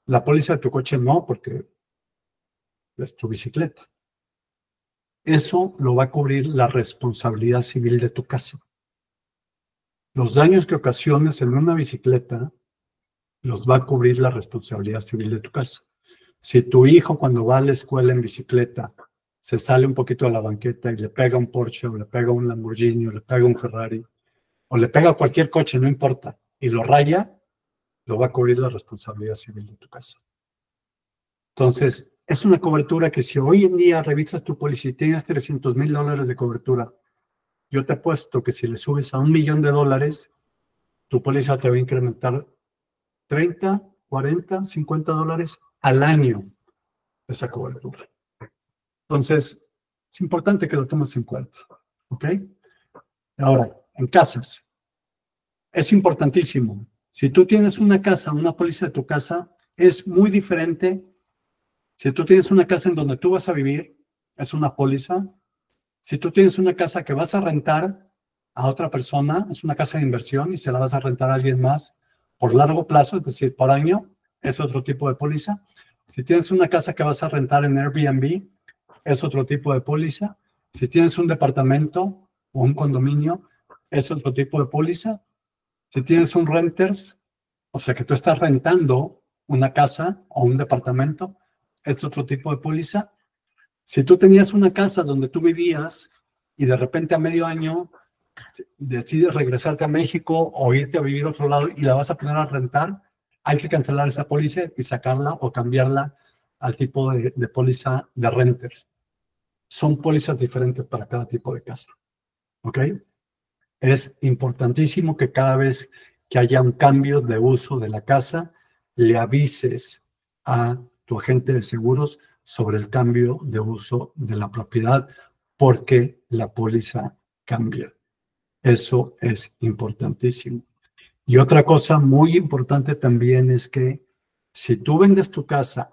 La póliza de tu coche no, porque es tu bicicleta. Eso lo va a cubrir la responsabilidad civil de tu casa. Los daños que ocasiones en una bicicleta los va a cubrir la responsabilidad civil de tu casa. Si tu hijo cuando va a la escuela en bicicleta se sale un poquito de la banqueta y le pega un Porsche, o le pega un Lamborghini, o le pega un Ferrari, o le pega a cualquier coche, no importa, y lo raya, lo va a cubrir la responsabilidad civil de tu casa. Entonces, es una cobertura que si hoy en día revisas tu póliza y tienes $300,000 de cobertura, yo te apuesto que si le subes a $1,000,000, tu póliza te va a incrementar 30, 40, $50 al año esa cobertura. Entonces, es importante que lo tomes en cuenta, ¿ok? Ahora, en casas, es importantísimo. Si tú tienes una casa, una póliza de tu casa, es muy diferente. Si tú tienes una casa en donde tú vas a vivir, es una póliza. Si tú tienes una casa que vas a rentar a otra persona, es una casa de inversión y se la vas a rentar a alguien más por largo plazo, es decir, por año, es otro tipo de póliza. Si tienes una casa que vas a rentar en Airbnb, es otro tipo de póliza. Si tienes un departamento o un condominio, es otro tipo de póliza. Si tienes un renters, o sea que tú estás rentando una casa o un departamento, es otro tipo de póliza. Si tú tenías una casa donde tú vivías y de repente a medio año decides regresarte a México o irte a vivir a otro lado y la vas a poner a rentar, hay que cancelar esa póliza y sacarla o cambiarla al tipo de póliza de renters. Son pólizas diferentes para cada tipo de casa. ¿Ok? Es importantísimo que cada vez que haya un cambio de uso de la casa, le avises a tu agente de seguros sobre el cambio de uso de la propiedad porque la póliza cambia. Eso es importantísimo. Y otra cosa muy importante también es que si tú vendes tu casa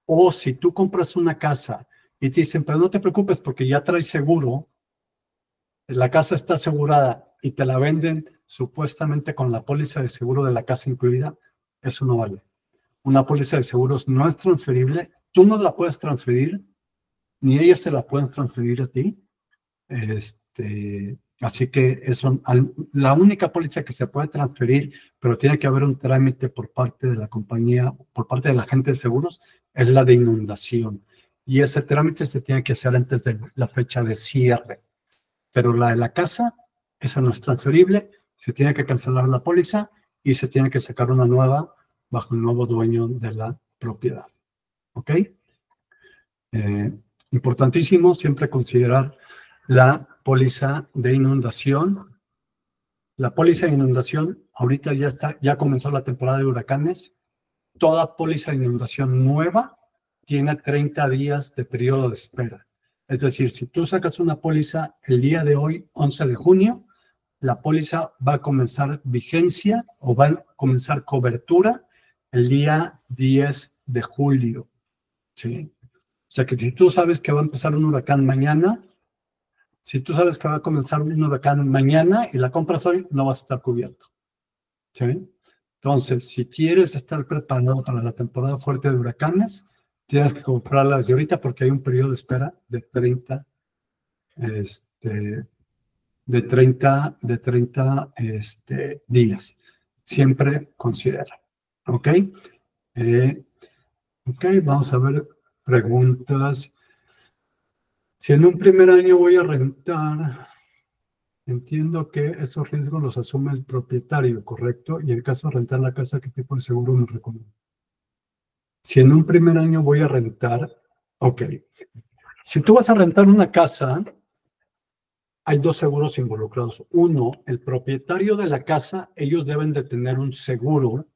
o si tú compras una casa y te dicen, pero no te preocupes porque ya traes seguro, la casa está asegurada y te la venden supuestamente con la póliza de seguro de la casa incluida, eso no vale. Una póliza de seguros no es transferible, tú no la puedes transferir, ni ellos te la pueden transferir a ti. Así que la única póliza que se puede transferir, pero tiene que haber un trámite por parte de la compañía, por parte del agente de seguros, es la de inundación. Y ese trámite se tiene que hacer antes de la fecha de cierre. Pero la de la casa, esa no es transferible, se tiene que cancelar la póliza y se tiene que sacar una nueva bajo el nuevo dueño de la propiedad. ¿Ok? Importantísimo siempre considerar la póliza de inundación. La póliza de inundación, ahorita ya comenzó la temporada de huracanes. Toda póliza de inundación nueva tiene 30 días de periodo de espera. Es decir, si tú sacas una póliza el día de hoy, 11 de junio, la póliza va a comenzar vigencia o va a comenzar cobertura el día 10 de julio. ¿Sí? O sea que si tú sabes que va a empezar un huracán mañana, si tú sabes que va a comenzar un huracán mañana y la compras hoy, no vas a estar cubierto. ¿Sí? Entonces, si quieres estar preparado para la temporada fuerte de huracanes, tienes que comprarla desde ahorita porque hay un periodo de espera de 30 días. Siempre considera. ¿Ok? Ok, vamos a ver preguntas. Si en un primer año voy a rentar, entiendo que esos riesgos los asume el propietario, ¿correcto? Y en caso de rentar la casa, ¿qué tipo de seguro me recomienda? Si en un primer año voy a rentar, ok. Si tú vas a rentar una casa, hay dos seguros involucrados. Uno, el propietario de la casa, ellos deben de tener un seguro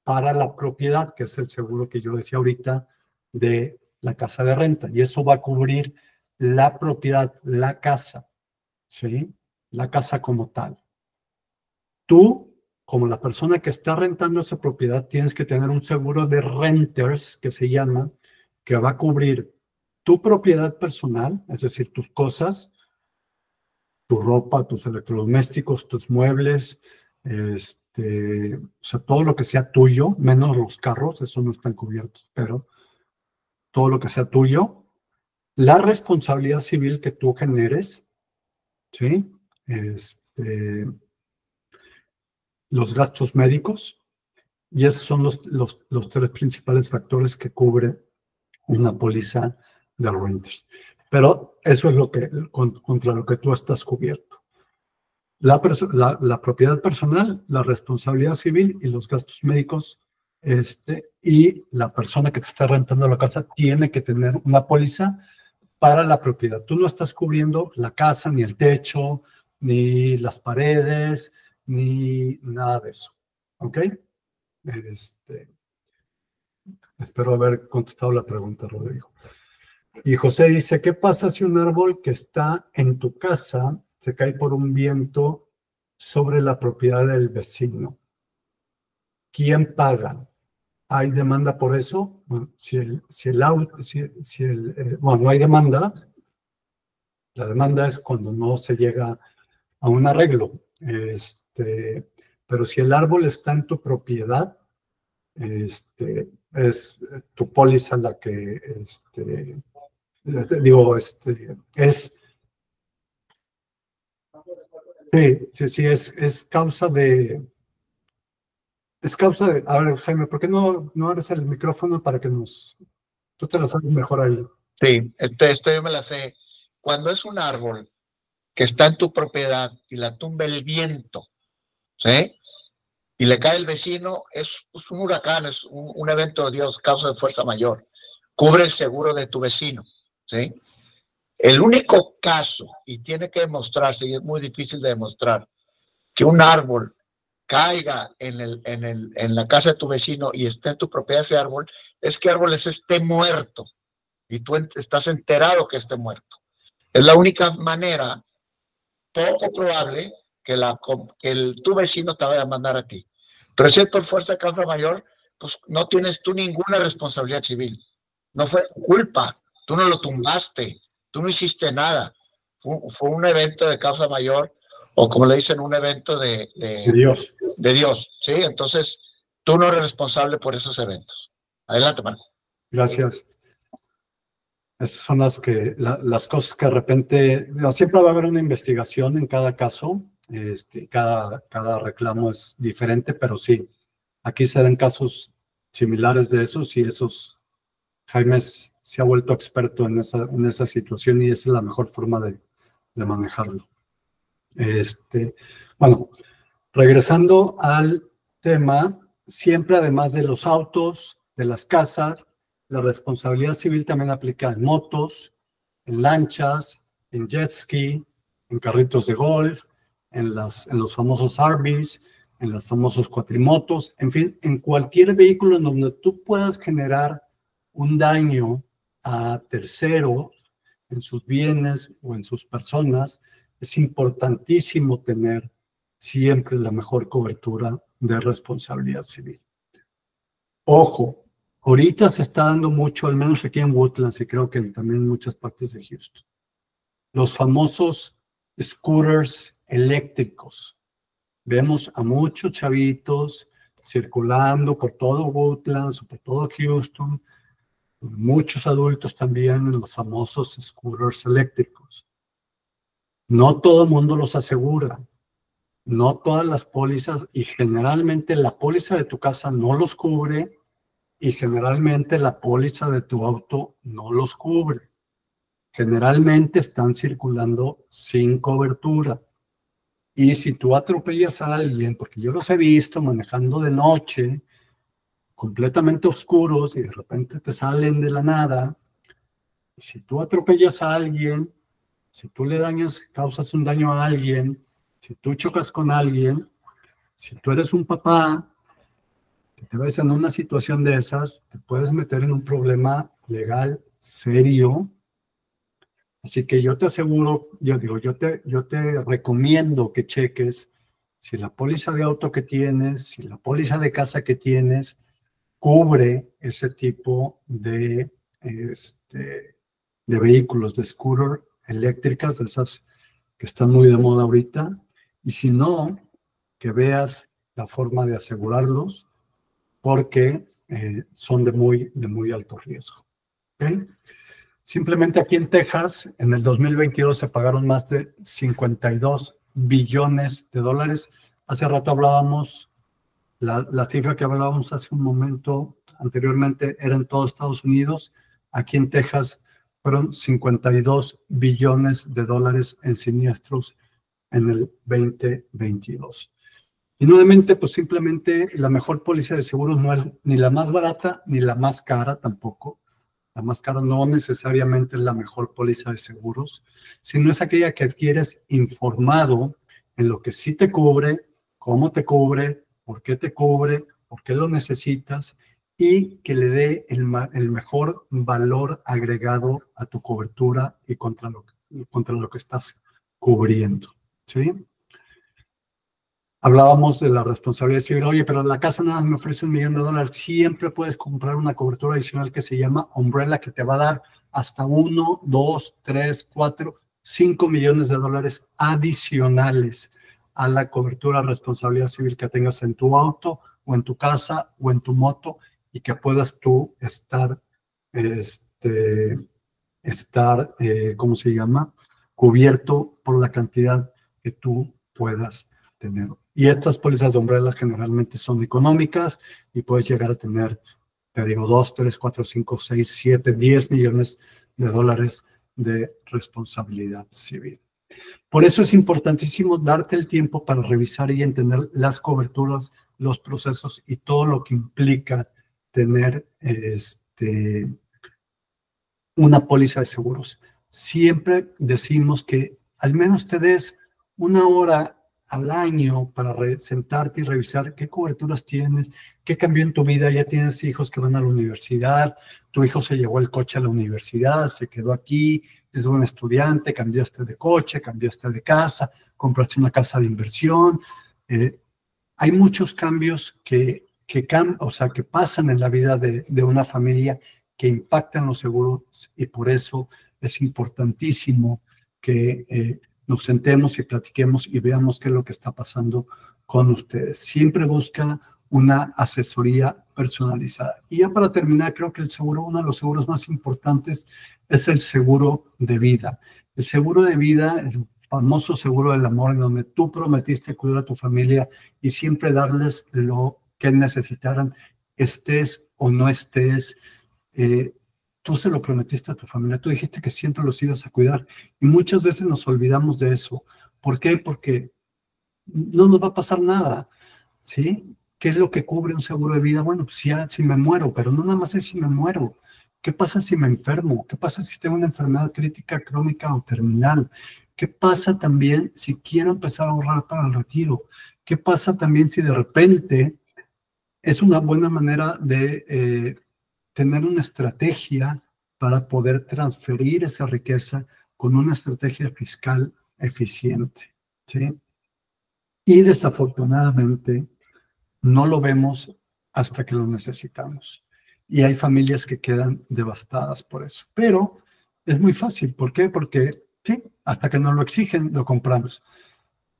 para la propiedad, que es el seguro que yo decía ahorita de la casa de renta. Y eso va a cubrir la propiedad, la casa, ¿sí? La casa como tal. Tú, como la persona que está rentando esa propiedad, tienes que tener un seguro de renters, que se llama, que va a cubrir tu propiedad personal, es decir, tus cosas, tu ropa, tus electrodomésticos, tus muebles, o sea, todo lo que sea tuyo, menos los carros, eso no están cubiertos, pero todo lo que sea tuyo, la responsabilidad civil que tú generes, ¿sí? Los gastos médicos, y esos son los tres principales factores que cubre una póliza de renters. Pero eso es lo que, contra lo que tú estás cubierto. La propiedad personal, la responsabilidad civil y los gastos médicos, y la persona que te está rentando la casa tiene que tener una póliza para la propiedad. Tú no estás cubriendo la casa, ni el techo, ni las paredes, ni nada de eso. ¿Ok? Espero haber contestado la pregunta, Rodrigo. Y José dice, ¿qué pasa si un árbol que está en tu casa se cae por un viento sobre la propiedad del vecino? ¿Quién paga? ¿Hay demanda por eso? Bueno, bueno, no hay demanda. La demanda es cuando no se llega a un arreglo. Pero si el árbol está en tu propiedad, es tu póliza la que, sí, es causa de, a ver, Jaime, ¿por qué no abres el micrófono para que tú te lo sabes mejor ahí? Sí, esto yo me la sé. Cuando es un árbol que está en tu propiedad y la tumba el viento, ¿sí? Y le cae el vecino, es un huracán, es un evento de Dios, causa de fuerza mayor. Cubre el seguro de tu vecino, ¿sí? El único caso, y tiene que demostrarse, y es muy difícil de demostrar, que un árbol caiga en la casa de tu vecino y esté en tu propiedad ese árbol, es que el árbol esté muerto y tú estás enterado que esté muerto. Es la única manera poco probable que tu vecino te vaya a mandar a ti. Pero si es por fuerza de causa mayor, pues no tienes tú ninguna responsabilidad civil. No fue tu culpa, tú no lo tumbaste, tú no hiciste nada. Fue un evento de causa mayor, o como le dicen, un evento de Dios. De Dios, ¿sí? Entonces, tú no eres responsable por esos eventos. Adelante, Marco. Gracias. Esas son las cosas que de repente, siempre va a haber una investigación en cada caso, cada reclamo es diferente, pero sí, aquí se dan casos similares de esos, y Jaime se ha vuelto experto en esa situación, y esa es la mejor forma de manejarlo. Bueno, regresando al tema, siempre además de los autos, de las casas, la responsabilidad civil también aplica en motos, en lanchas, en jet ski, en carritos de golf, en los famosos RVs, en los famosos cuatrimotos, en fin, en cualquier vehículo en donde tú puedas generar un daño a terceros en sus bienes o en sus personas. Es importantísimo tener siempre la mejor cobertura de responsabilidad civil. Ojo, ahorita se está dando mucho, al menos aquí en Woodlands y creo que también en muchas partes de Houston, los famosos scooters eléctricos. Vemos a muchos chavitos circulando por todo Woodlands o por todo Houston, muchos adultos también en los famosos scooters eléctricos. No todo el mundo los asegura. No todas las pólizas, y generalmente la póliza de tu casa no los cubre, y generalmente la póliza de tu auto no los cubre. Generalmente están circulando sin cobertura. Y si tú atropellas a alguien, porque yo los he visto manejando de noche, completamente oscuros, y de repente te salen de la nada, y si tú atropellas a alguien, si tú le dañas, causas un daño a alguien, si tú chocas con alguien, si tú eres un papá que te ves en una situación de esas, te puedes meter en un problema legal serio. Así que yo te aseguro, yo te recomiendo que cheques si la póliza de auto que tienes, si la póliza de casa que tienes, cubre ese tipo de vehículos, de scooter eléctricas, de esas que están muy de moda ahorita. Y si no, que veas la forma de asegurarlos, porque son de muy alto riesgo. ¿Okay? Simplemente aquí en Texas, en el 2022 se pagaron más de 52 billones de dólares. Hace rato hablábamos, la cifra que hablábamos hace un momento anteriormente era en todo Estados Unidos. Aquí en Texas fueron 52 billones de dólares en siniestros en el 2022. Y nuevamente, pues simplemente la mejor póliza de seguros no es ni la más barata ni la más cara tampoco. La más cara no necesariamente es la mejor póliza de seguros, sino es aquella que adquieres informado en lo que sí te cubre, cómo te cubre, por qué lo necesitas, y que le dé el mejor valor agregado a tu cobertura y contra lo que estás cubriendo. ¿Sí? Hablábamos de la responsabilidad civil. Oye, pero la casa nada más me ofrece $1 millón. Siempre puedes comprar una cobertura adicional que se llama Umbrella, que te va a dar hasta 1, 2, 3, 4, 5 millones de dólares adicionales a la cobertura de responsabilidad civil que tengas en tu auto o en tu casa o en tu moto, y que puedas tú estar ¿cómo se llama? Cubierto por la cantidad que tú puedas tener. Y estas pólizas de Umbrella generalmente son económicas y puedes llegar a tener, te digo, 2, 3, 4, 5, 6, 7, 10 millones de dólares de responsabilidad civil. Por eso es importantísimo darte el tiempo para revisar y entender las coberturas, los procesos y todo lo que implica tener una póliza de seguros. Siempre decimos que al menos te des 1 hora al año para sentarte y revisar qué coberturas tienes, qué cambió en tu vida. Ya tienes hijos que van a la universidad, tu hijo se llevó el coche a la universidad, se quedó aquí, es buen estudiante, cambiaste de coche, cambiaste de casa, compraste una casa de inversión. Hay muchos cambios que pasan en la vida de una familia, que impactan los seguros, y por eso es importantísimo que nos sentemos y platiquemos y veamos qué es lo que está pasando con ustedes. Siempre busca una asesoría personalizada. Y ya para terminar, creo que uno de los seguros más importantes es el seguro de vida. El seguro de vida, el famoso seguro del amor, en donde tú prometiste cuidar a tu familia y siempre darles lo que necesitaran, estés o no estés. Tú se lo prometiste a tu familia, tú dijiste que siempre los ibas a cuidar, y muchas veces nos olvidamos de eso. ¿Por qué? Porque no nos va a pasar nada, ¿sí? ¿Qué es lo que cubre un seguro de vida? Bueno, pues ya si me muero, pero no nada más es si me muero. ¿Qué pasa si me enfermo? ¿Qué pasa si tengo una enfermedad crítica, crónica o terminal? ¿Qué pasa también si quiero empezar a ahorrar para el retiro? ¿Qué pasa también si de repente es una buena manera de tener una estrategia para poder transferir esa riqueza con una estrategia fiscal eficiente, ¿sí? Y desafortunadamente no lo vemos hasta que lo necesitamos. Y hay familias que quedan devastadas por eso. Pero es muy fácil. ¿Por qué? Porque sí, hasta que nos lo exigen, lo compramos.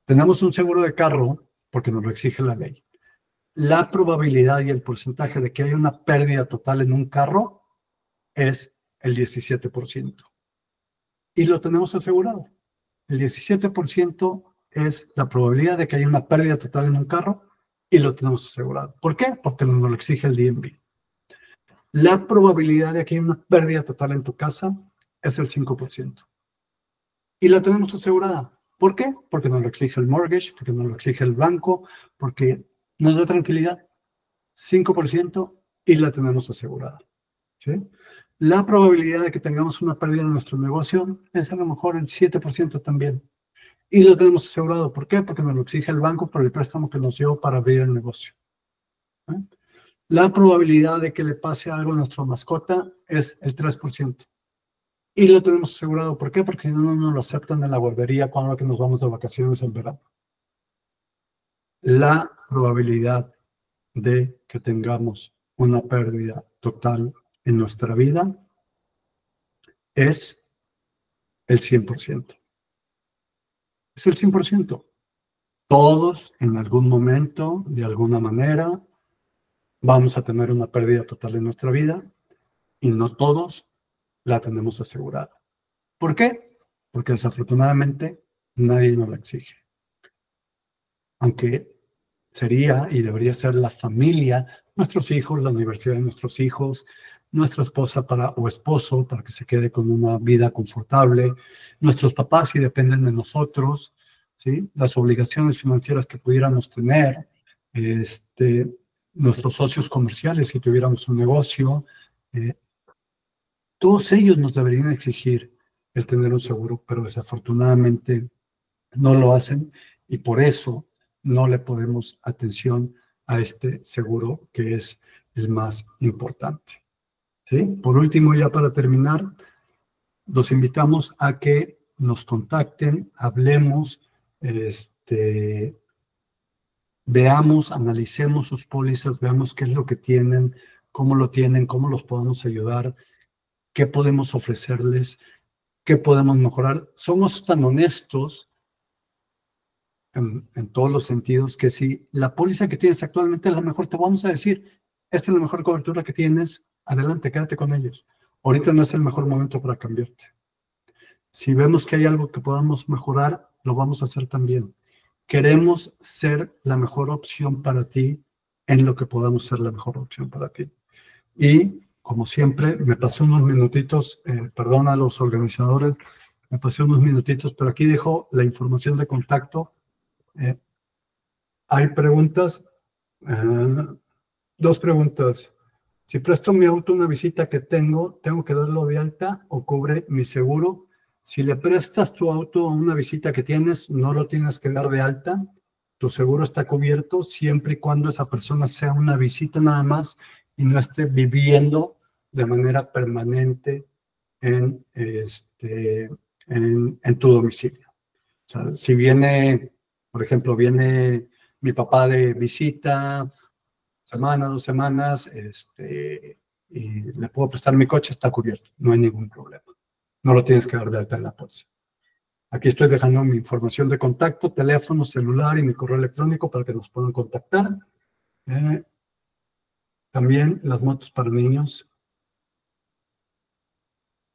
Tenemos un seguro de carro porque nos lo exige la ley. La probabilidad y el porcentaje de que haya una pérdida total en un carro es el 17%. Y lo tenemos asegurado. El 17% es la probabilidad de que haya una pérdida total en un carro, y lo tenemos asegurado. ¿Por qué? Porque nos lo exige el DMV. La probabilidad de que haya una pérdida total en tu casa es el 5%. Y la tenemos asegurada. ¿Por qué? Porque nos lo exige el mortgage, porque nos lo exige el banco, porque nos da tranquilidad. 5% y la tenemos asegurada. ¿Sí? La probabilidad de que tengamos una pérdida en nuestro negocio es a lo mejor el 7% también. Y lo tenemos asegurado. ¿Por qué? Porque nos lo exige el banco por el préstamo que nos dio para abrir el negocio. ¿Eh? La probabilidad de que le pase algo a nuestra mascota es el 3%. Y lo tenemos asegurado. ¿Por qué? Porque si no, no nos lo aceptan en la guardería cuando que nos vamos de vacaciones en verano. La probabilidad de que tengamos una pérdida total en nuestra vida es el 100%. Es el 100%. Todos en algún momento, de alguna manera, vamos a tener una pérdida total en nuestra vida y no todos la tenemos asegurada. ¿Por qué? Porque desafortunadamente nadie nos la exige. Aunque sería y debería ser la familia, nuestros hijos, la universidad de nuestros hijos, nuestra esposa o esposo para que se quede con una vida confortable, nuestros papás si dependen de nosotros, ¿sí? Las obligaciones financieras que pudiéramos tener, nuestros socios comerciales si tuviéramos un negocio, todos ellos nos deberían exigir el tener un seguro, pero desafortunadamente no lo hacen y por eso no le ponemos atención a este seguro que es el más importante. ¿Sí? Por último, ya para terminar, los invitamos a que nos contacten, hablemos, veamos, analicemos sus pólizas, veamos qué es lo que tienen, cómo los podemos ayudar, qué podemos ofrecerles, qué podemos mejorar. Somos tan honestos en todos los sentidos que si la póliza que tienes actualmente es la mejor, te vamos a decir, esta es la mejor cobertura que tienes, adelante, quédate con ellos. Ahorita no es el mejor momento para cambiarte. Si vemos que hay algo que podamos mejorar, lo vamos a hacer también. Queremos ser la mejor opción para ti en lo que podamos ser la mejor opción para ti. Y, como siempre, me pasé unos minutitos, perdón a los organizadores, me pasé unos minutitos, pero aquí dejo la información de contacto. Hay preguntas, 2 preguntas. Si presto mi auto a una visita que tengo que darlo de alta o cubre mi seguro. Si le prestas tu auto a una visita que tienes, no lo tienes que dar de alta. Tu seguro está cubierto siempre y cuando esa persona sea una visita nada más y no esté viviendo de manera permanente en tu domicilio. O sea, si viene, por ejemplo, viene mi papá de visita, semana, 2 semanas, y le puedo prestar mi coche, está cubierto, no hay ningún problema. No lo tienes que dar de alta en la póliza. Aquí estoy dejando mi información de contacto, teléfono, celular y mi correo electrónico para que nos puedan contactar. También las motos para niños.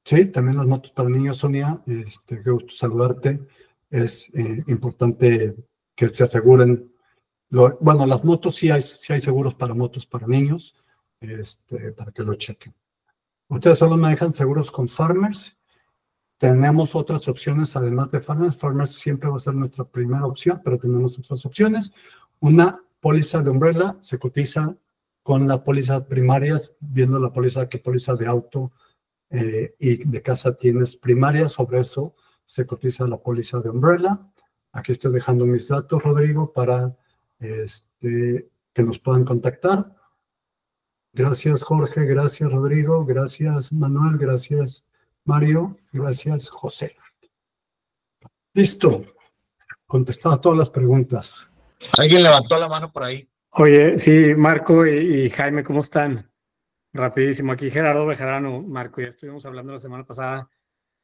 Sí, también las motos para niños, Sonia. Qué gusto saludarte. Es importante que se aseguren. Bueno, las motos sí hay seguros para motos para niños, para que lo chequen. Ustedes solo manejan seguros con Farmers. Tenemos otras opciones además de Farmers. Farmers siempre va a ser nuestra primera opción, pero tenemos otras opciones. Una póliza de umbrella se cotiza con la póliza primarias, viendo la póliza, qué póliza de auto y de casa tienes primaria. Sobre eso se cotiza la póliza de umbrella. Aquí estoy dejando mis datos, Rodrigo, para que nos puedan contactar. Gracias, Jorge. Gracias, Rodrigo. Gracias, Manuel. Gracias, Mario. Gracias, José. Listo. Contestado todas las preguntas. Alguien levantó la mano por ahí. Oye, sí, Marco y Jaime, ¿cómo están? Rapidísimo. Aquí Gerardo Bejarano. Marco, ya estuvimos hablando la semana pasada.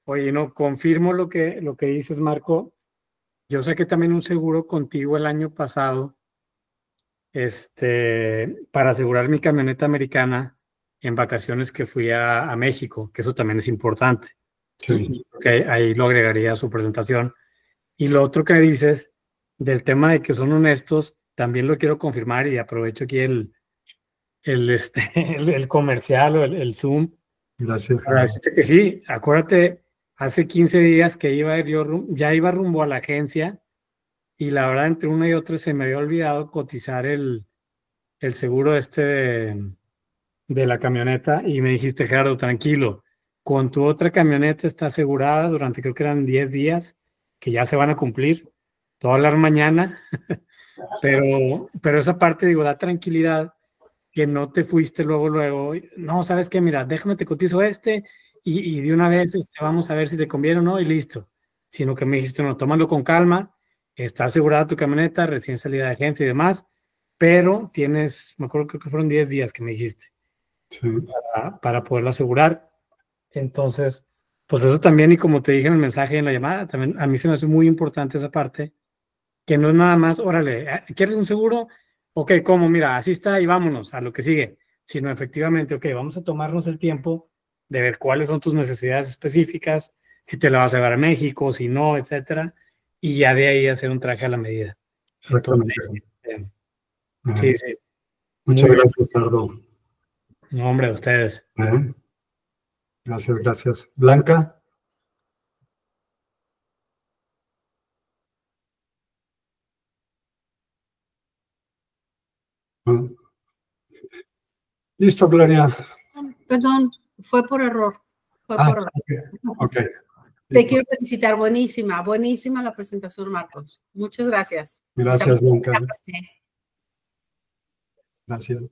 Oye, no, confirmo lo que dices, Marco. Yo saqué también un seguro contigo el año pasado, para asegurar mi camioneta americana en vacaciones que fui a México, que eso también es importante. Sí. Ahí lo agregaría a su presentación. Y lo otro que dices del tema de que son honestos, también lo quiero confirmar y aprovecho aquí el comercial o el Zoom. Gracias. Para decirte que sí, acuérdate hace 15 días que iba yo, ya iba rumbo a la agencia y la verdad entre una y otra se me había olvidado cotizar el seguro de la camioneta y me dijiste, Gerardo, tranquilo, con tu otra camioneta está asegurada durante creo que eran 10 días que ya se van a cumplir. Te voy a hablar mañana, pero esa parte, digo, da tranquilidad que no te fuiste luego, no, ¿sabes qué? Mira, déjame te cotizo y de una vez vamos a ver si te conviene o no y listo. Sino que me dijiste, no, tómalo con calma, está asegurada tu camioneta, recién salida de agencia y demás, pero tienes, me acuerdo creo que fueron 10 días que me dijiste Sí. para poderlo asegurar. Entonces, pues eso también, y como te dije en el mensaje en la llamada, también a mí se me hace muy importante esa parte, que no es nada más, órale, ¿quieres un seguro? Ok, ¿cómo? Mira, así está y vámonos a lo que sigue, sino efectivamente, ok, vamos a tomarnos el tiempo de ver cuáles son tus necesidades específicas, si te la vas a llevar a México, si no, etcétera, y ya de ahí hacer un traje a la medida. Exactamente. Entonces, Ajá. sí, sí. Muchas gracias, Gerardo. No, hombre, a ustedes. Gracias, gracias. Blanca. Listo, Gloria. Perdón, fue por error. Fue por error. Ok. Te quiero felicitar, buenísima, buenísima la presentación, Marcos. Muchas gracias. Gracias, Blanca. Gracias.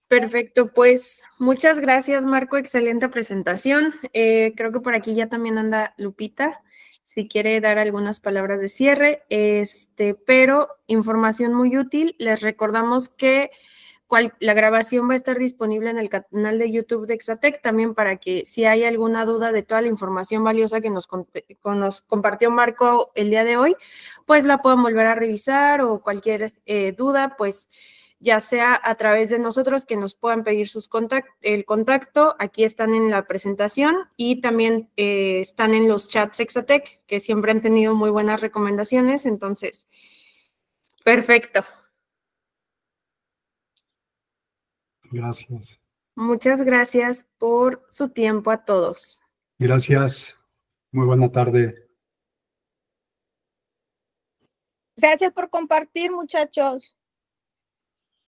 Perfecto, pues muchas gracias, Marco. Excelente presentación. Creo que por aquí ya también anda Lupita, si quiere dar algunas palabras de cierre. Pero información muy útil. Les recordamos que la grabación va a estar disponible en el canal de YouTube de Exatec, también para que si hay alguna duda de toda la información valiosa que nos compartió Marco el día de hoy, pues la puedan volver a revisar, o cualquier duda, pues ya sea a través de nosotros, que nos puedan pedir el contacto, aquí están en la presentación, y también están en los chats Exatec, que siempre han tenido muy buenas recomendaciones. Entonces, perfecto. Gracias. Muchas gracias por su tiempo a todos. Gracias. Muy buena tarde. Gracias por compartir, muchachos.